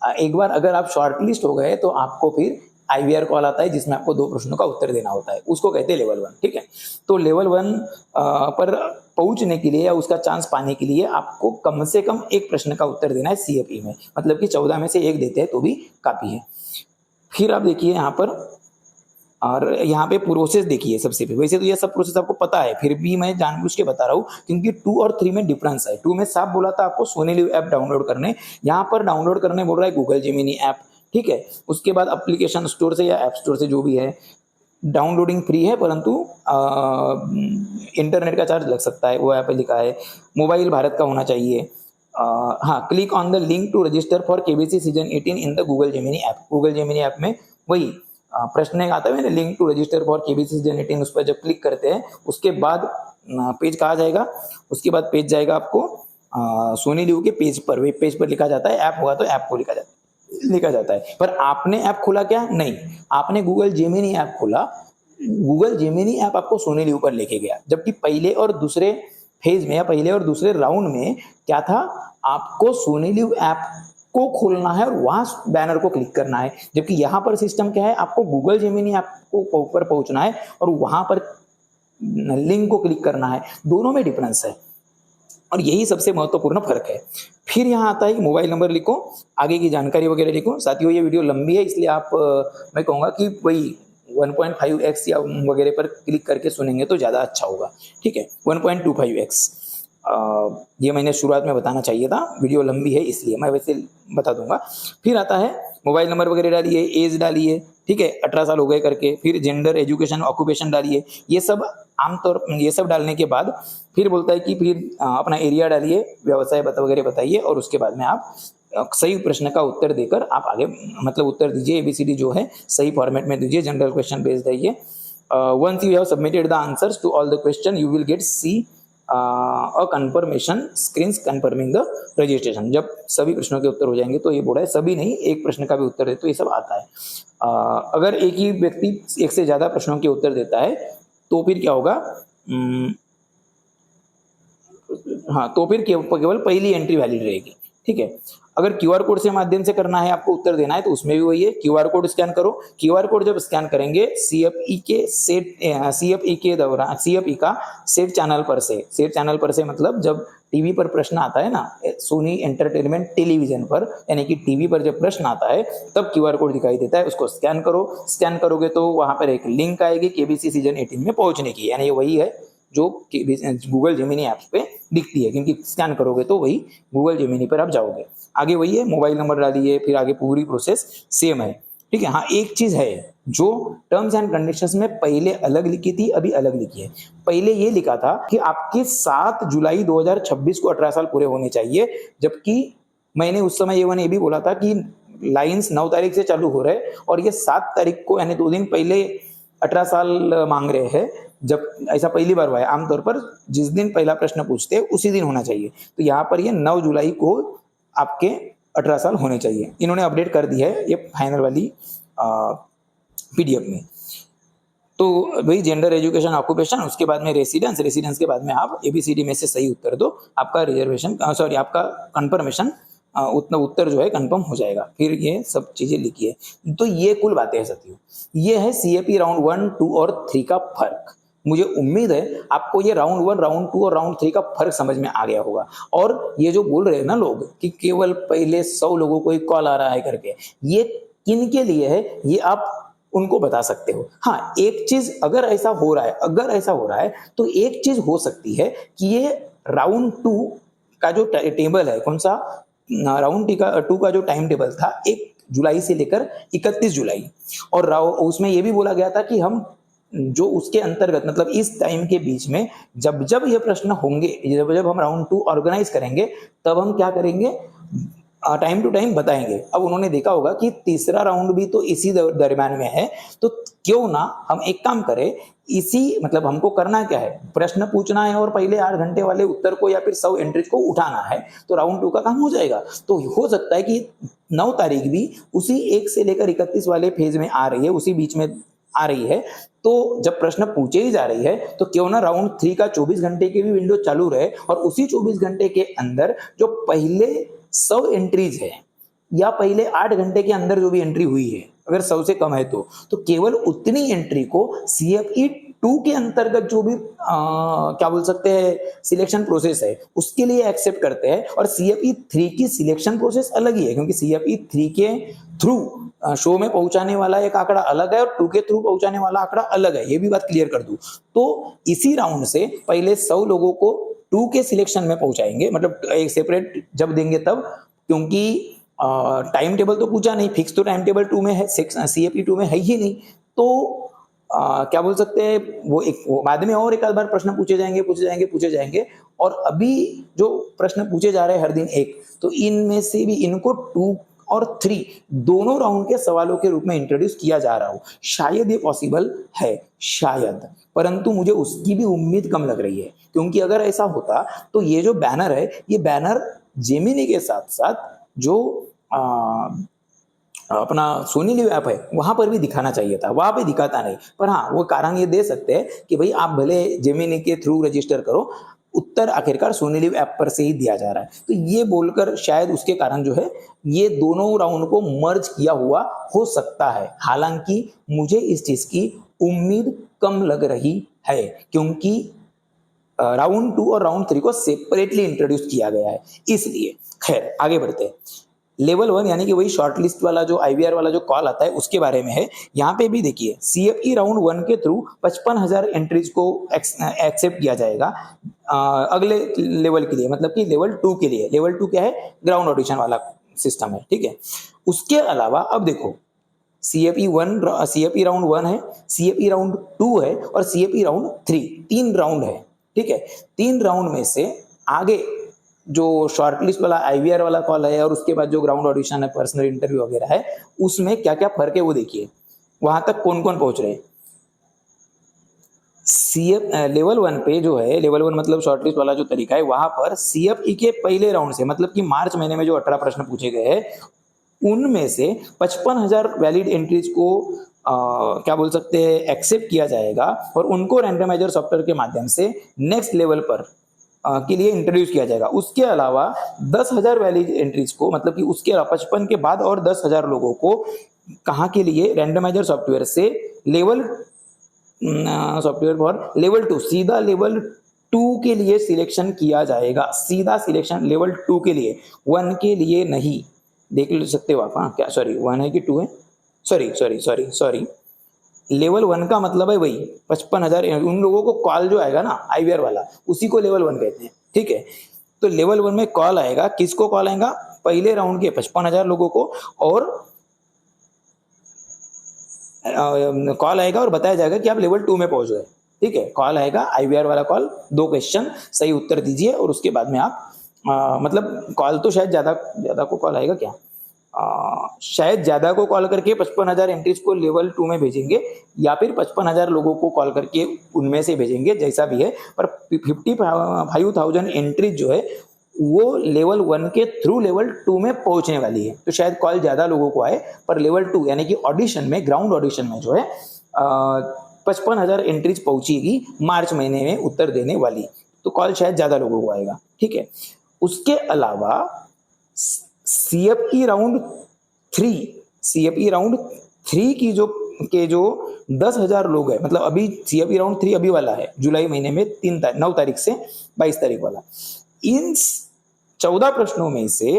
एक बार अगर आप शॉर्टलिस्ट हो गए तो आपको फिर आईवीआर कॉल आता है जिसमें आपको 2 प्रश्नों का उत्तर देना होता है, उसको कहते हैं लेवल 1। ठीक है, तो लेवल 1 पर पहुंचने के लिए या उसका चांस पाने के लिए आपको कम से कम एक प्रश्न का उत्तर देना है सीएपी में, मतलब कि 14 में से एक देते हैं तो भी काफी है। फिर आप देखिए यहाँ पर, और यहाँ पे प्रोसेस देखिए सबसे पहले। वैसे तो ये सब प्रोसेस आपको पता है, फिर भी मैं जानबूझ के बता रहा हूँ क्योंकि 2 और 3 में डिफरेंस है। 2 में साफ बोला था आपको सोनी लिव ऐप डाउनलोड करने, यहाँ पर डाउनलोड करने बोल रहा है गूगल जेमिनी ऐप। ठीक है, उसके बाद एप्लीकेशन स्टोर से या ऐप स्टोर से जो भी है, डाउनलोडिंग फ्री है परंतु इंटरनेट का चार्ज लग सकता है, वो यहाँ पे लिखा है। मोबाइल भारत का होना चाहिए। हाँ, click on the link to register for KBC season 18 in the Google Gemini app. Google Gemini app में वही प्रश्न एक आता है ना, link to register for KBC season 18, उस पर जब क्लिक करते हैं उसके बाद पेज कहाँ जाएगा, उसके बाद पेज जाएगा आपको सोनी लिव के पेज पर, वेब पेज पर लिखा जाता है। ऐप होगा तो ऐप को लिखा जाता है। पर आपने ऐप खोला क्या? नहीं, आपने गूगल जेमिनी ऐप खोला। गूगल जेमिनी ऐप आपको सोनी लिव पर लेके गया, जबकि पहले और दूसरे फेज में या पहले और दूसरे राउंड में क्या था, आपको सोनी लिव ऐप को खोलना है और वहां बैनर को क्लिक करना है। जबकि यहाँ पर सिस्टम क्या है, आपको गूगल जेमिनी ऐप को पर पहुंचना है और वहां पर लिंक को क्लिक करना है। दोनों में डिफरेंस है और यही सबसे महत्वपूर्ण फर्क है। फिर यहाँ आता है कि मोबाइल नंबर लिखो, आगे की जानकारी वगैरह लिखो। साथियों ये वीडियो लंबी है इसलिए आप मैं कहूँगा कि वही 1.5x या वगैरह पर क्लिक करके सुनेंगे तो ज़्यादा अच्छा होगा। ठीक है, 1.25x ये मैंने शुरुआत में बताना चाहिए था, वीडियो लंबी है इसलिए मैं वैसे बता दूंगा। फिर आता है मोबाइल नंबर वगैरह डालिए, एज डालिए, ठीक है, 18 साल हो गए करके। फिर जेंडर, एजुकेशन, ऑक्यूपेशन डालिए। ये सब ये सब डालने के बाद फिर बोलता है कि फिर अपना एरिया डालिए, व्यवसाय वगैरह बताइए और उसके बाद में आप सही प्रश्न का उत्तर देकर आप आगे मतलब उत्तर दीजिए। एबीसीडी जो है सही फॉर्मेट में दीजिए, जनरल क्वेश्चन बेस्ड है ये। Once you have submitted the answers to all the question you will get see a confirmation screens confirming the registration. जब सभी प्रश्नों के उत्तर हो जाएंगे तो ये बोला है सभी नहीं, एक प्रश्न का भी उत्तर दे तो ये सब आता है। अगर एक ही व्यक्ति एक से ज्यादा प्रश्नों के उत्तर देता है तो फिर क्या होगा, हाँ, तो फिर केवल पहली एंट्री वैलिड रहेगी। ठीक है, अगर क्यूआर कोड से माध्यम से करना है, आपको उत्तर देना है तो उसमें भी वही है, क्यूआर कोड स्कैन करो। क्यूआर कोड जब स्कैन करेंगे सीएफई का सेट चैनल पर से मतलब जब टीवी पर प्रश्न आता है ना, सोनी एंटरटेनमेंट टेलीविजन पर, यानी कि टीवी पर जब प्रश्न आता है तब क्यूआर कोड दिखाई देता है, उसको स्कैन करो। स्कैन करोगे तो वहां पर एक लिंक आएगी केबीसी सीजन 18 में पहुंचने की, यानी ये वही है जो गूगल जेमिनी ऐप्स पे दिखती है, क्योंकि स्कैन करोगे तो वही गूगल जेमिनी पर आप जाओगे। आगे वही है, मोबाइल नंबर डालिए, फिर आगे पूरी प्रोसेस सेम है। ठीक है, हाँ, एक चीज है जो टर्म्स एंड कंडीशंस में पहले अलग लिखी थी, अभी अलग लिखी है। पहले ये लिखा था कि आपके 7 जुलाई 2026 को 18 साल पूरे होने चाहिए, जबकि मैंने उस समय ये भी बोला था कि लाइन्स 9 तारीख से चालू हो रहे और ये 7 तारीख को यानी 2 दिन पहले 18 साल मांग रहे हैं। जब ऐसा पहली बार हुआ है, आमतौर पर जिस दिन पहला प्रश्न पूछते हैं उसी दिन होना चाहिए, तो यहाँ पर ये 9 जुलाई को आपके 18 साल होने चाहिए। इन्होंने अपडेट कर दी है ये फाइनल वाली पीडीएफ में। तो वही जेंडर, एजुकेशन, ऑक्यूपेशन, उसके बाद में रेसिडेंस के बाद में आप एबीसीडी में से सही उत्तर दो, आपका रिजर्वेशन आपका कंफर्मेशन उतना उत्तर जो है कंफर्म हो जाएगा। फिर ये सब चीजें लिखी है। तो ये कुल बातें हैं साथियों, ये है सीएपी राउंड 1, 2 और 3 का फर्क। मुझे उम्मीद है आपको ये राउंड 1, राउंड 2 और राउंड 3 का फर्क समझ में आ गया होगा। और ये जो बोल रहे हैं ना लोग कि केवल पहले 100 लोगों को ही कॉल आ रहा है करके, ये किन के लिए है ये आप उनको बता सकते हो। हाँ, एक चीज अगर ऐसा हो रहा है तो एक चीज हो सकती है कि ये राउंड 2 का जो टेबल है, कौन सा राउंड 2 का जो टाइम टेबल था 1 जुलाई से लेकर 31 जुलाई, और उसमें यह भी बोला गया था कि हम जो उसके अंतर्गत मतलब इस टाइम के बीच में जब ये प्रश्न होंगे, जब हम राउंड 2 ऑर्गेनाइज करेंगे तब हम क्या करेंगे, टाइम टू टाइम बताएंगे। अब उन्होंने देखा होगा कि तीसरा राउंड भी तो इसी दरम्यान में है, तो क्यों ना हम एक काम करें, इसी मतलब हमको करना क्या है, प्रश्न पूछना है और पहले 8 घंटे वाले उत्तर को या फिर 100 एंट्रीज को उठाना है, तो राउंड 2 का काम हो जाएगा। तो हो सकता है कि 9 तारीख भी उसी 1 से लेकर 31 वाले फेज में आ रही है, उसी बीच में आ रही है। तो जब प्रश्न पूछे ही जा रही है, तो क्यों ना राउंड 3 का 24 घंटे की भी विंडो चालू रहे, और उसी 24 घंटे के अंदर जो पहले 100 एंट्रीज है या पहले 8 घंटे के अंदर जो भी एंट्री हुई है, अगर 100 से कम है तो केवल उतनी एंट्री को CFE 2 के अंतर्गत जो भी क्या बोल सकते हैं सिलेक्शन प्रोसेस है उसके लिए एक्सेप्ट करते हैं, और CFE 3 की सिलेक्शन प्रोसेस अलग ही है, क्योंकि CFE 3 के थ्रू शो में पहुंचाने वाला एक आंकड़ा अलग है और 2 के थ्रू पहुंचाने वाला आंकड़ा अलग है, ये भी बात क्लियर कर दूं। तो इसी राउंड से पहले 100 लोगों को 2 के सिलेक्शन में पहुंचाएंगे, मतलब एक सेपरेट जब देंगे तब, क्योंकि टाइम टेबल तो पूछा नहीं, फिक्स तो टाइम टेबल 2 में है, CFE 2 में है ही नहीं। तो क्या बोल सकते हैं वो बाद में और एक आध बार प्रश्न पूछे जाएंगे, और अभी जो प्रश्न पूछे जा रहे हैं हर दिन एक, तो इनमें से भी इनको 2 और 3 दोनों राउंड के सवालों के रूप में इंट्रोड्यूस किया जा रहा हो। शायद ये पॉसिबल है, शायद, परंतु मुझे उसकी भी उम्मीद कम लग रही है, क्योंकि अगर ऐसा होता तो ये जो बैनर है, ये बैनर जेमिनी के साथ साथ जो अपना सोनी लिव ऐप है वहां पर भी दिखाना चाहिए था, वहां पे दिखाता नहीं। पर हाँ, वो कारण ये दे सकते हैं कि भाई आप भले जेमिनी के थ्रू रजिस्टर करो, उत्तर आखिरकार सोनी लिव ऐप पर से ही दिया जा रहा है, तो ये बोलकर शायद उसके कारण जो है ये दोनों राउंड को मर्ज किया हुआ हो सकता है। हालांकि मुझे इस चीज की उम्मीद कम लग रही है, क्योंकि राउंड 2 और राउंड 3 को सेपरेटली इंट्रोड्यूस किया गया है, इसलिए। खैर, आगे बढ़ते हैं। लेवल 1 यानी कि वही शॉर्ट लिस्ट वाला जो IVR वाला जो कॉल आता है उसके बारे में है। यहाँ पे भी देखिए, CFE राउंड 1 के थ्रू 55,000 एंट्रीज को एक्सेप्ट किया जाएगा अगले लेवल के लिए, मतलब कि लेवल 2 के लिए। लेवल 2 क्या है, ग्राउंड ऑडिशन वाला सिस्टम है, ठीक है। उसके अलावा अब देखो, CFE राउंड 1 है, CFE राउंड 2 है और CFE राउंड 3, 3 राउंड है, ठीक है। 3 राउंड में से आगे जो शॉर्टलिस्ट वाला IVR वाला कॉल है और उसके बाद जो ग्राउंड ऑडिशन है, पर्सनल इंटरव्यू वगैरह है, उसमें क्या क्या फर्क है वो देखिए। वहां तक कौन कौन पहुंच रहे हैं। लेवल 1 पे जो है, लेवल 1 मतलब शॉर्टलिस्ट वाला जो तरीका है, वहां पर CFE के पहले राउंड से, मतलब कि मार्च महीने में जो 18 प्रश्न पूछे गए हैं, उनमें से 55,000 वैलिड एंट्रीज को क्या बोल सकते हैं एक्सेप्ट किया जाएगा, और उनको रैंडमाइजर सॉफ्टवेयर के माध्यम से नेक्स्ट लेवल पर के लिए इंट्रोड्यूस किया जाएगा। उसके अलावा 10,000 वैलिड एंट्रीज को, मतलब कि उसके 55 के बाद और 10,000 लोगों को कहाँ के लिए, रैंडमाइजर सॉफ्टवेयर से लेवल सॉफ्टवेयर फॉर लेवल 2, सीधा लेवल 2 के लिए सिलेक्शन किया जाएगा। सीधा सिलेक्शन लेवल 2 के लिए, 1 के लिए नहीं। देख सकते हो आप, हाँ क्या, सॉरी 1 है कि 2 है, सॉरी लेवल 1 का मतलब है वही 55,000, उन लोगों को कॉल जो आएगा ना IVR वाला, उसी को लेवल 1 कहते हैं, ठीक है। तो लेवल 1 में कॉल आएगा, किसको कॉल आएगा, पहले राउंड के 55,000 लोगों को, और कॉल आएगा और बताया जाएगा कि आप लेवल 2 में पहुंच गए, ठीक है। कॉल आएगा, IVR वाला कॉल, 2 क्वेश्चन सही उत्तर दीजिए, और उसके बाद में आप मतलब कॉल तो शायद ज्यादा को कॉल आएगा क्या, शायद ज्यादा को कॉल करके 55,000 एंट्रीज को लेवल 2 में भेजेंगे, या फिर 55,000 लोगों को कॉल करके उनमें से भेजेंगे, जैसा भी है। पर 55,000 एंट्रीज जो है वो लेवल 1 के थ्रू लेवल 2 में पहुंचने वाली है। तो शायद कॉल ज्यादा लोगों को आए, पर लेवल 2 यानी कि ऑडिशन में, ग्राउंड ऑडिशन में जो है 55,000 एंट्रीज पहुंचेगी मार्च महीने में उत्तर देने वाली, तो कॉल शायद ज्यादा लोगों को आएगा, ठीक है। उसके अलावा CFE राउंड 3 की जो 10,000 लोग है, मतलब अभी CFE राउंड 3 अभी वाला है, जुलाई महीने में 9 तारीख से 22 तारीख वाला। इन 14 प्रश्नों में से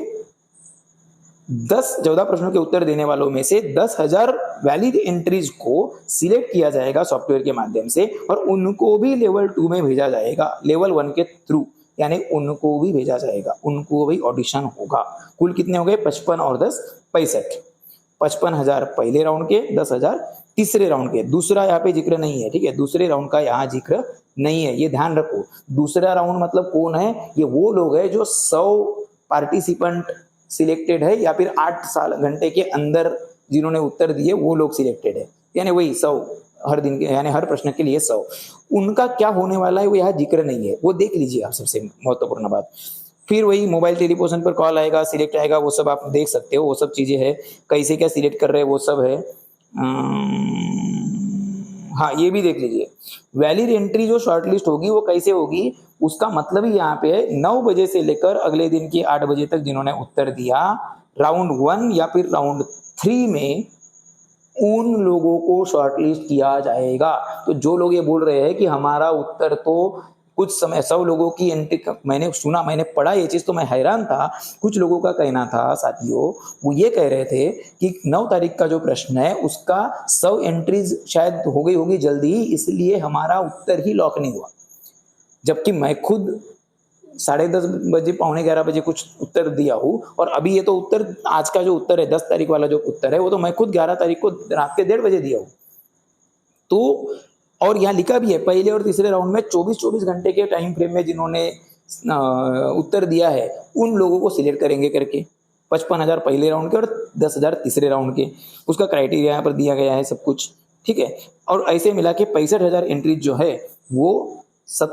14 प्रश्नों के उत्तर देने वालों में से 10,000 वैलिड एंट्रीज को सिलेक्ट किया जाएगा सॉफ्टवेयर के माध्यम से, और उनको भी लेवल 2 में भेजा जाएगा लेवल 1 के थ्रू, यानी उनको भी भेजा जाएगा, उनको भी ऑडिशन होगा। कुल कितने हो गए, 55 और 10 65। 55,000 पहले राउंड के, 10,000 तीसरे राउंड के। दूसरा यहाँ पे जिक्र नहीं है, ठीक है, दूसरे राउंड का यहाँ जिक्र नहीं है, ये ध्यान रखो। दूसरा राउंड मतलब कौन है, ये वो लोग हैं जो 100 पार्टिसिपेंट सिलेक्टेड है या फिर 8 साल घंटे के अंदर जिन्होंने उत्तर दिए वो लोग सिलेक्टेड है, यानी वही 100 हर दिन के, यानी हर प्रश्न के लिए 100। उनका क्या होने वाला है वो यहाँ जिक्र नहीं है, वो देख लीजिए आप, सबसे महत्वपूर्ण बात। फिर वही मोबाइल टेलीपोर्शन पर कॉल आएगा, सिलेक्ट आएगा, वो सब आप देख सकते हो, वो सब चीजें है, कैसे क्या सिलेक्ट कर रहे हैं वो सब है। हाँ ये भी देख लीजिए, वैलिड एंट्री जो शॉर्टलिस्ट होगी वो कैसे होगी, उसका मतलब ही यहाँ पे है 9 बजे से लेकर अगले दिन के 8 बजे तक जिन्होंने उत्तर दिया राउंड 1 या फिर राउंड 3 में, उन लोगों को शॉर्टलिस्ट किया जाएगा। तो जो लोग ये बोल रहे हैं कि हमारा उत्तर तो कुछ समय 100 लोगों की एंट्री, मैंने सुना, मैंने पढ़ा ये चीज तो मैं हैरान था। कुछ लोगों का कहना था साथियों, वो ये कह रहे थे कि 9 तारीख का जो प्रश्न है उसका 100 एंट्रीज शायद हो गई होगी जल्दी ही, इसलिए हमारा उत्तर ही लॉक नहीं हुआ। जबकि मैं खुद 10:30 बजे 11:15 बजे कुछ उत्तर दिया हूँ, और अभी ये तो उत्तर, आज का जो उत्तर है 10 तारीख वाला जो उत्तर है वो तो मैं खुद 11 तारीख को रात के 1:30 बजे दिया हूँ। तो और यहाँ लिखा भी है पहले और तीसरे राउंड में 24 घंटे के टाइम फ्रेम में जिन्होंने उत्तर दिया है उन लोगों को सिलेक्ट करेंगे करके, 55,000 पहले राउंड के और 10,000 तीसरे राउंड के। उसका क्राइटेरिया यहाँ पर दिया गया है सब कुछ, ठीक है। और ऐसे मिला के 65,000 एंट्रीज जो है वो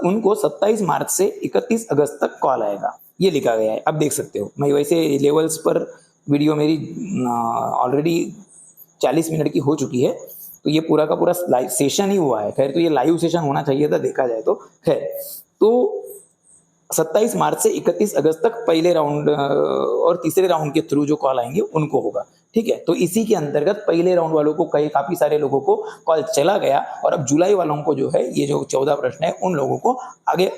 उनको 27 मार्च से 31 अगस्त तक कॉल आएगा, ये लिखा गया है। अब देख सकते हो, मैं वैसे लेवल्स पर वीडियो मेरी ऑलरेडी 40 मिनट की हो चुकी है, तो ये पूरा का पूरा लाइव सेशन ही हुआ है। खैर तो ये लाइव सेशन होना चाहिए था देखा जाए तो। खैर तो 27 मार्च से 31 अगस्त तक पहले राउंड और तीसरे राउंड के थ्रू जो कॉल आएंगे उनको होगा, ठीक है। तो इसी के अंतर्गत पहले राउंड वालों को काफी सारे लोगों को कॉल चला गया, और अब जुलाई वालों को जो है ये जो 14 प्रश्न है उन लोगों को आगे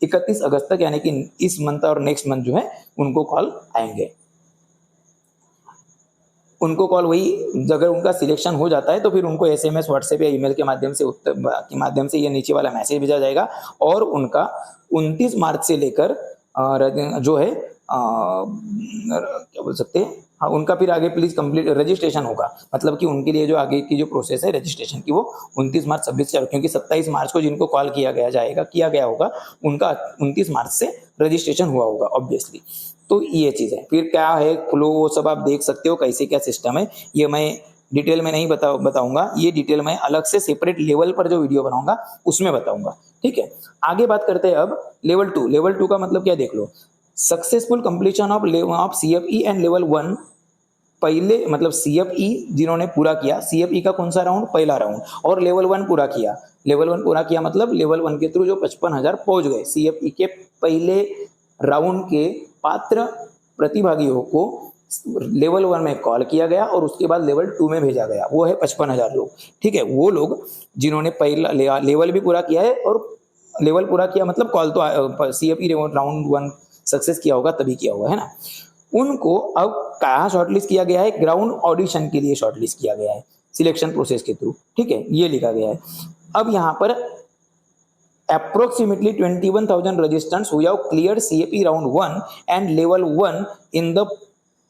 31 अगस्त तक यानी कि इस मंथ और नेक्स्ट मंथ जो है उनको कॉल आएंगे। उनको कॉल वही, अगर उनका सिलेक्शन हो जाता है तो फिर उनको SMS व्हाट्सएप या ईमेल के माध्यम से ये नीचे वाला मैसेज भेजा जाएगा, और उनका 29 मार्च से लेकर जो है क्या बोल सकते हैं, हाँ उनका फिर आगे प्लीज कंप्लीट रजिस्ट्रेशन होगा, मतलब कि उनके लिए जो आगे की जो प्रोसेस है रजिस्ट्रेशन की वो 29 मार्च 26 से, क्योंकि 27 मार्च को जिनको कॉल किया गया होगा उनका 29 मार्च से रजिस्ट्रेशन हुआ होगा ऑब्वियसली। तो ये चीज है। फिर क्या है फ्लो वो सब आप देख सकते हो कैसे क्या सिस्टम है, ये मैं डिटेल में नहीं बताऊंगा, ये डिटेल मैं अलग से सेपरेट लेवल पर जो वीडियो बनाऊंगा उसमें बताऊंगा, ठीक है। आगे बात करते हैं अब लेवल 2। लेवल 2 का मतलब क्या देख लो, successful completion of CFE and level 1। पहले मतलब CFE जिन्होंने पूरा किया, CFE का कौन सा राउंड, पहला राउंड, और लेवल 1 पूरा किया। लेवल 1 पूरा किया मतलब लेवल 1 के थ्रू जो 55,000 पहुंच गए, CFE के पहले राउंड के पात्र प्रतिभागियों को लेवल 1 में कॉल किया गया और उसके बाद लेवल 2 में भेजा गया, वो है 55,000 लोग, ठीक है। वो लोग जिन्होंने पहला लेवल भी पूरा किया है, और लेवल पूरा किया मतलब कॉल तो CFE राउंड 1 सक्सेस किया होगा तभी किया होगा, है ना। उनको अब कहाँ शॉर्टलिस्ट किया गया है, ग्राउंड ऑडिशन के लिए शॉर्टलिस्ट किया गया है सिलेक्शन प्रोसेस के थ्रू, ठीक है, ये लिखा गया है। अब यहाँ पर approximately 21,000 registrants who have cleared CFE round 1 and level 1 in the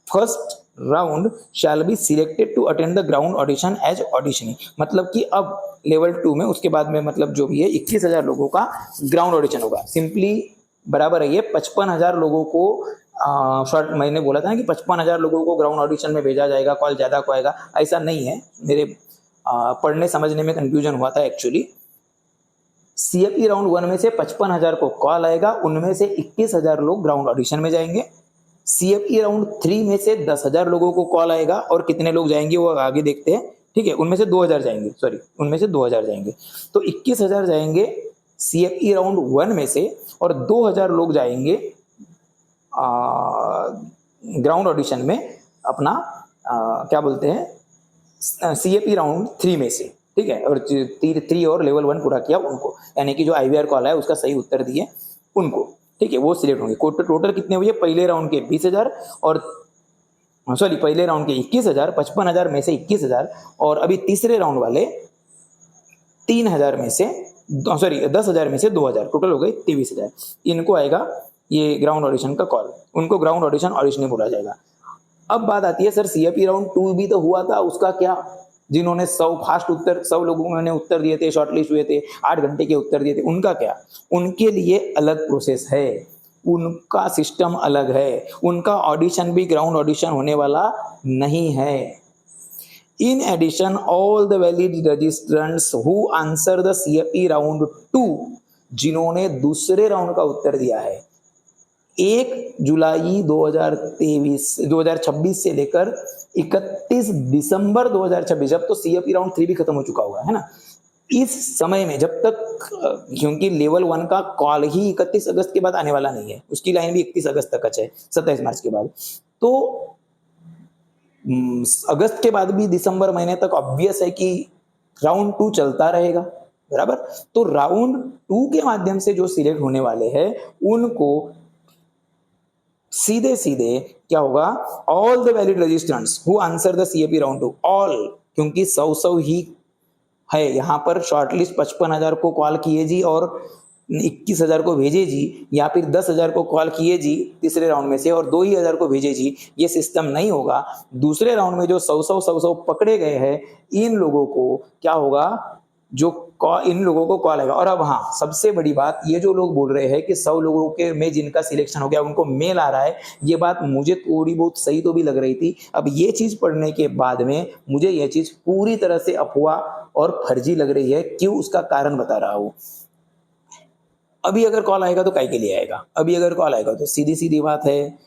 first round shall be selected to attend the ground audition as auditioning। मतलब कि अब लेवल 2 में उसके बाद में मतलब जो भी है 21,000 लोगों का ग्राउंड ऑडिशन होगा। सिंपली बराबर है ये 55,000 लोगों को शॉर्ट, मैंने बोला था ना कि 55,000 लोगों को ग्राउंड ऑडिशन में भेजा जाएगा, कॉल ज्यादा को आएगा, ऐसा नहीं है। मेरे पढ़ने समझने में कंफ्यूजन हुआ था एक्चुअली। CFE राउंड 1 में से 55,000 को कॉल आएगा, उनमें से 21,000 लोग ग्राउंड ऑडिशन में जाएंगे। CFE राउंड 3 में से 10,000 लोगों को कॉल आएगा, और कितने लोग जाएंगे वो आगे देखते हैं, ठीक है। उनमें से 2,000 जाएंगे, उनमें से 2,000 जाएंगे, तो 21,000 जाएंगे CFE राउंड 1 में से, और 2,000 लोग जाएंगे ग्राउंड ऑडिशन में अपना क्या बोलते हैं CFE राउंड 3 में से, ठीक है। और 3 और लेवल 1 पूरा किया उनको, यानी कि जो IVR कॉल है उसका सही उत्तर दिए उनको, ठीक है, वो सिलेक्ट होंगे। टोटल कितने हुए, पहले राउंड के 20,000 और पहले राउंड के 21,000, 55,000 में से 21,000, और अभी तीसरे राउंड वाले 3,000 में से 10,000 में से 2,000, टोटल हो गए 23,000। इनको आएगा ये ग्राउंड ऑडिशन का कॉल, उनको ग्राउंड ऑडिशन बोला जाएगा। अब बात आती है सर CFE राउंड 2 भी तो हुआ था, उसका क्या, जिन्होंने 100 लोगों ने उत्तर दिए थे, शॉर्टलिस्ट हुए थे, 8 घंटे के उत्तर दिए थे, उनका क्या, उनके लिए अलग प्रोसेस है। उनका सिस्टम अलग है, उनका ऑडिशन भी ग्राउंड ऑडिशन होने वाला नहीं है। In addition all the valid registrants who answer the CFE round 2, जिन्होंने दूसरे राउंड का उत्तर दिया है 1 जुलाई 2026 से लेकर 31 दिसंबर 2026, जब तो CFE राउंड 3 भी खत्म हो चुका होगा, है ना। इस समय में जब तक, क्योंकि लेवल 1 का कॉल ही 31 अगस्त के बाद आने वाला नहीं है, उसकी लाइन भी 31 अगस्त तक है, 27 मार्च के बाद, तो अगस्त के बाद भी दिसंबर महीने तक ऑब्वियस है कि राउंड 2 चलता रहेगा, बराबर। तो राउंड 2 के माध्यम से जो सिलेक्ट होने वाले हैं उनको सीधे सीधे क्या होगा, all the valid registrants who answer the CFE round 2, all, क्योंकि 100 ही है यहाँ पर शॉर्टलिस्ट 55,000 को कॉल किए जी और 21,000 को भेजे जी, या फिर 10,000 को कॉल किए जी तीसरे राउंड में से और 2,000 को भेजे जी, ये सिस्टम नहीं होगा। दूसरे राउंड में जो 100 पकड़े गए हैं, इन लोगों को क्या होगा, इन लोगों को कॉल आएगा। और अब हाँ, सबसे बड़ी बात, ये जो लोग बोल रहे हैं कि 100 लोगों के में जिनका सिलेक्शन हो गया उनको मेल आ रहा है, ये बात मुझे थोड़ी बहुत सही तो भी लग रही थी। अब ये चीज पढ़ने के बाद में मुझे ये चीज पूरी तरह से अफवाह और फर्जी लग रही है। क्यों, उसका कारण बता रहा हूं। अभी अगर कॉल आएगा तो काय के लिए आएगा, अभी अगर कॉल आएगा तो सीधी सीधी बात है,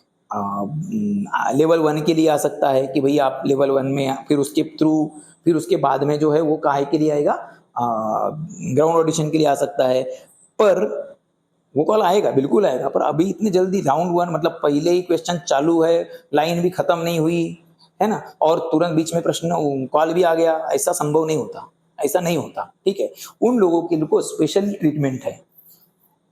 लेवल 1 के लिए आ सकता है कि भाई आप लेवल 1 में, फिर उसके थ्रू, फिर उसके बाद में जो है वो काहे के लिए आएगा, ग्राउंड ऑडिशन के लिए आ सकता है। पर वो कॉल आएगा, बिल्कुल आएगा, पर अभी इतनी जल्दी राउंड 1 मतलब पहले ही क्वेश्चन चालू है, लाइन भी खत्म नहीं हुई है ना, और तुरंत बीच में प्रश्न कॉल भी आ गया, ऐसा संभव नहीं होता, ऐसा नहीं होता, ठीक है। उन लोगों के लिए स्पेशल ट्रीटमेंट है।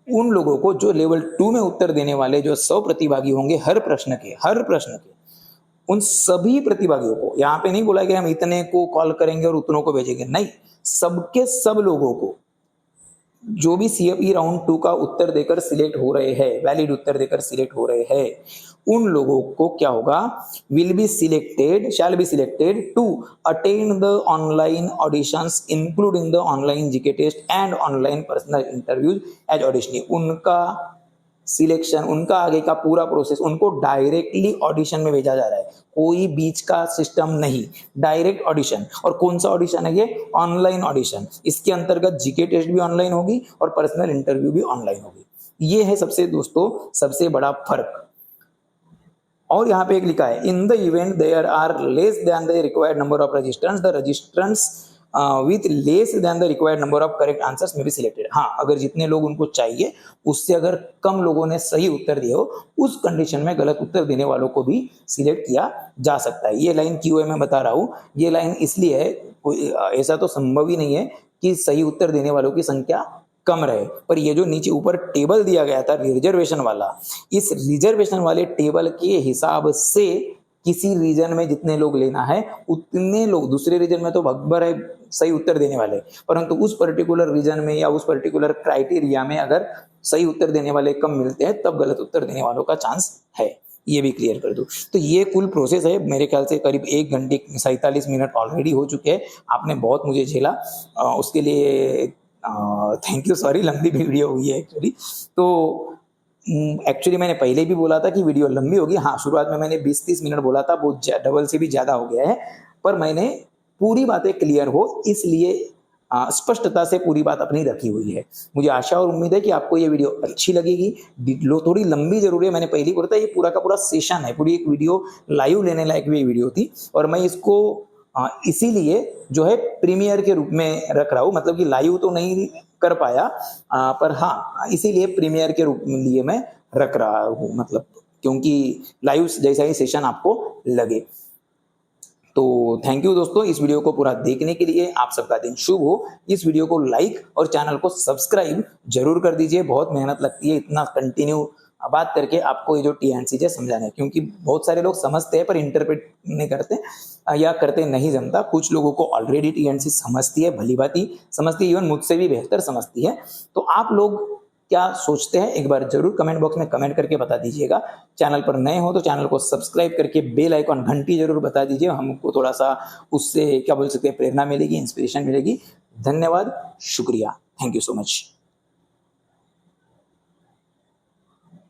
उन लोगों को जो लेवल 2 में उत्तर देने वाले जो 100 प्रतिभागी होंगे हर प्रश्न के, उन सभी प्रतिभागियों को, यहाँ पे नहीं बोला कि हम इतने को कॉल करेंगे और उतनों को भेजेंगे, नहीं, सबके सब लोगों को जो भी CFE राउंड 2 का उत्तर देकर सिलेक्ट हो रहे हैं, वैलिड उत्तर देकर सिलेक्ट हो रहे हैं, उन लोगों को क्या होगा, shall be selected to attend the online auditions including the online GK test and online personal interviews as auditionee. उनका सिलेक्शन, उनका आगे का पूरा प्रोसेस, उनको डायरेक्टली ऑडिशन में भेजा जा रहा है, कोई बीच का सिस्टम नहीं, डायरेक्ट ऑडिशन। और कौन सा ऑडिशन है ये, ऑनलाइन ऑडिशन। इसके अंतर्गत GK टेस्ट भी ऑनलाइन होगी और पर्सनल इंटरव्यू भी ऑनलाइन होगी। ये है सबसे बड़ा फर्क। और यहाँ पे एक लिखा है, in the event there are less than the required number of registrants, the registrants with less than the required number of correct answers may be selected. हाँ, अगर जितने लोग उनको चाहिए उससे अगर कम लोगों ने सही उत्तर दिया हो, उस कंडीशन में गलत उत्तर देने वालों को भी सिलेक्ट किया जा सकता है। ये लाइन क्यों है मैं बता रहा हूँ, ये लाइन इसलिए है, कोई ऐसा तो संभव ही नहीं है कि सही उत्तर देने वालों की संख्या कम रहे, पर ये जो नीचे ऊपर टेबल दिया गया था रिजर्वेशन वाला, इस रिजर्वेशन वाले टेबल के हिसाब से किसी रीजन में जितने लोग लेना है उतने लोग, दूसरे रीजन में तो भगभर है सही उत्तर देने वाले, परंतु उस पर्टिकुलर रीजन में या उस पर्टिकुलर क्राइटेरिया में अगर सही उत्तर देने वाले कम मिलते हैं तब गलत उत्तर देने वालों का चांस है। ये भी क्लियर कर दूं। तो ये कुल प्रोसेस है, मेरे ख्याल से करीब 1 घंटे 47 मिनट ऑलरेडी हो चुके हैं। आपने बहुत मुझे झेला, उसके लिए थैंक यू, सॉरी, लंबी वीडियो हुई है एक्चुअली। तो एक्चुअली मैंने पहले भी बोला था कि वीडियो लंबी होगी। हाँ, शुरुआत में मैंने 20-30 मिनट बोला था, वो डबल से भी ज्यादा हो गया है, पर मैंने पूरी बातें क्लियर हो इसलिए स्पष्टता से पूरी बात अपनी रखी हुई है। मुझे आशा और उम्मीद है कि आपको ये वीडियो अच्छी लगेगी। थोड़ी लंबी जरूर है, मैंने पहले बोला था, ये पूरा का पूरा सेशन है, पूरी एक वीडियो लाइव लेने लायक भी वीडियो थी, और मैं इसको इसीलिए जो है प्रीमियर के रूप में रख रहा हूँ, मतलब कि लाइव तो नहीं कर पाया, पर हाँ इसीलिए प्रीमियर के रूप में लिए मैं रख रहा हूँ, मतलब क्योंकि लाइव जैसा ही सेशन आपको लगे। तो थैंक यू दोस्तों, इस वीडियो को पूरा देखने के लिए। आप सबका दिन शुभ हो। इस वीडियो को लाइक और चैनल को सब्सक्राइब जरूर कर दीजिए। बहुत मेहनत लगती है इतना कंटिन्यू बात करके आपको ये जो TNC समझाना है, क्योंकि बहुत सारे लोग समझते हैं पर इंटरप्रेट नहीं करते या करते नहीं जमता। कुछ लोगों को ऑलरेडी TNC समझती है, भली भांति समझती है, इवन मुझसे भी बेहतर समझती है। तो आप लोग क्या सोचते हैं एक बार जरूर कमेंट बॉक्स में कमेंट करके बता दीजिएगा। चैनल पर नए हो तो चैनल को सब्सक्राइब करके बेल आइकॉन घंटी जरूर बता दीजिए, हमको थोड़ा सा उससे क्या बोल सकते हैं, प्रेरणा मिलेगी, इंस्पिरेशन मिलेगी। धन्यवाद, शुक्रिया, थैंक यू सो मच।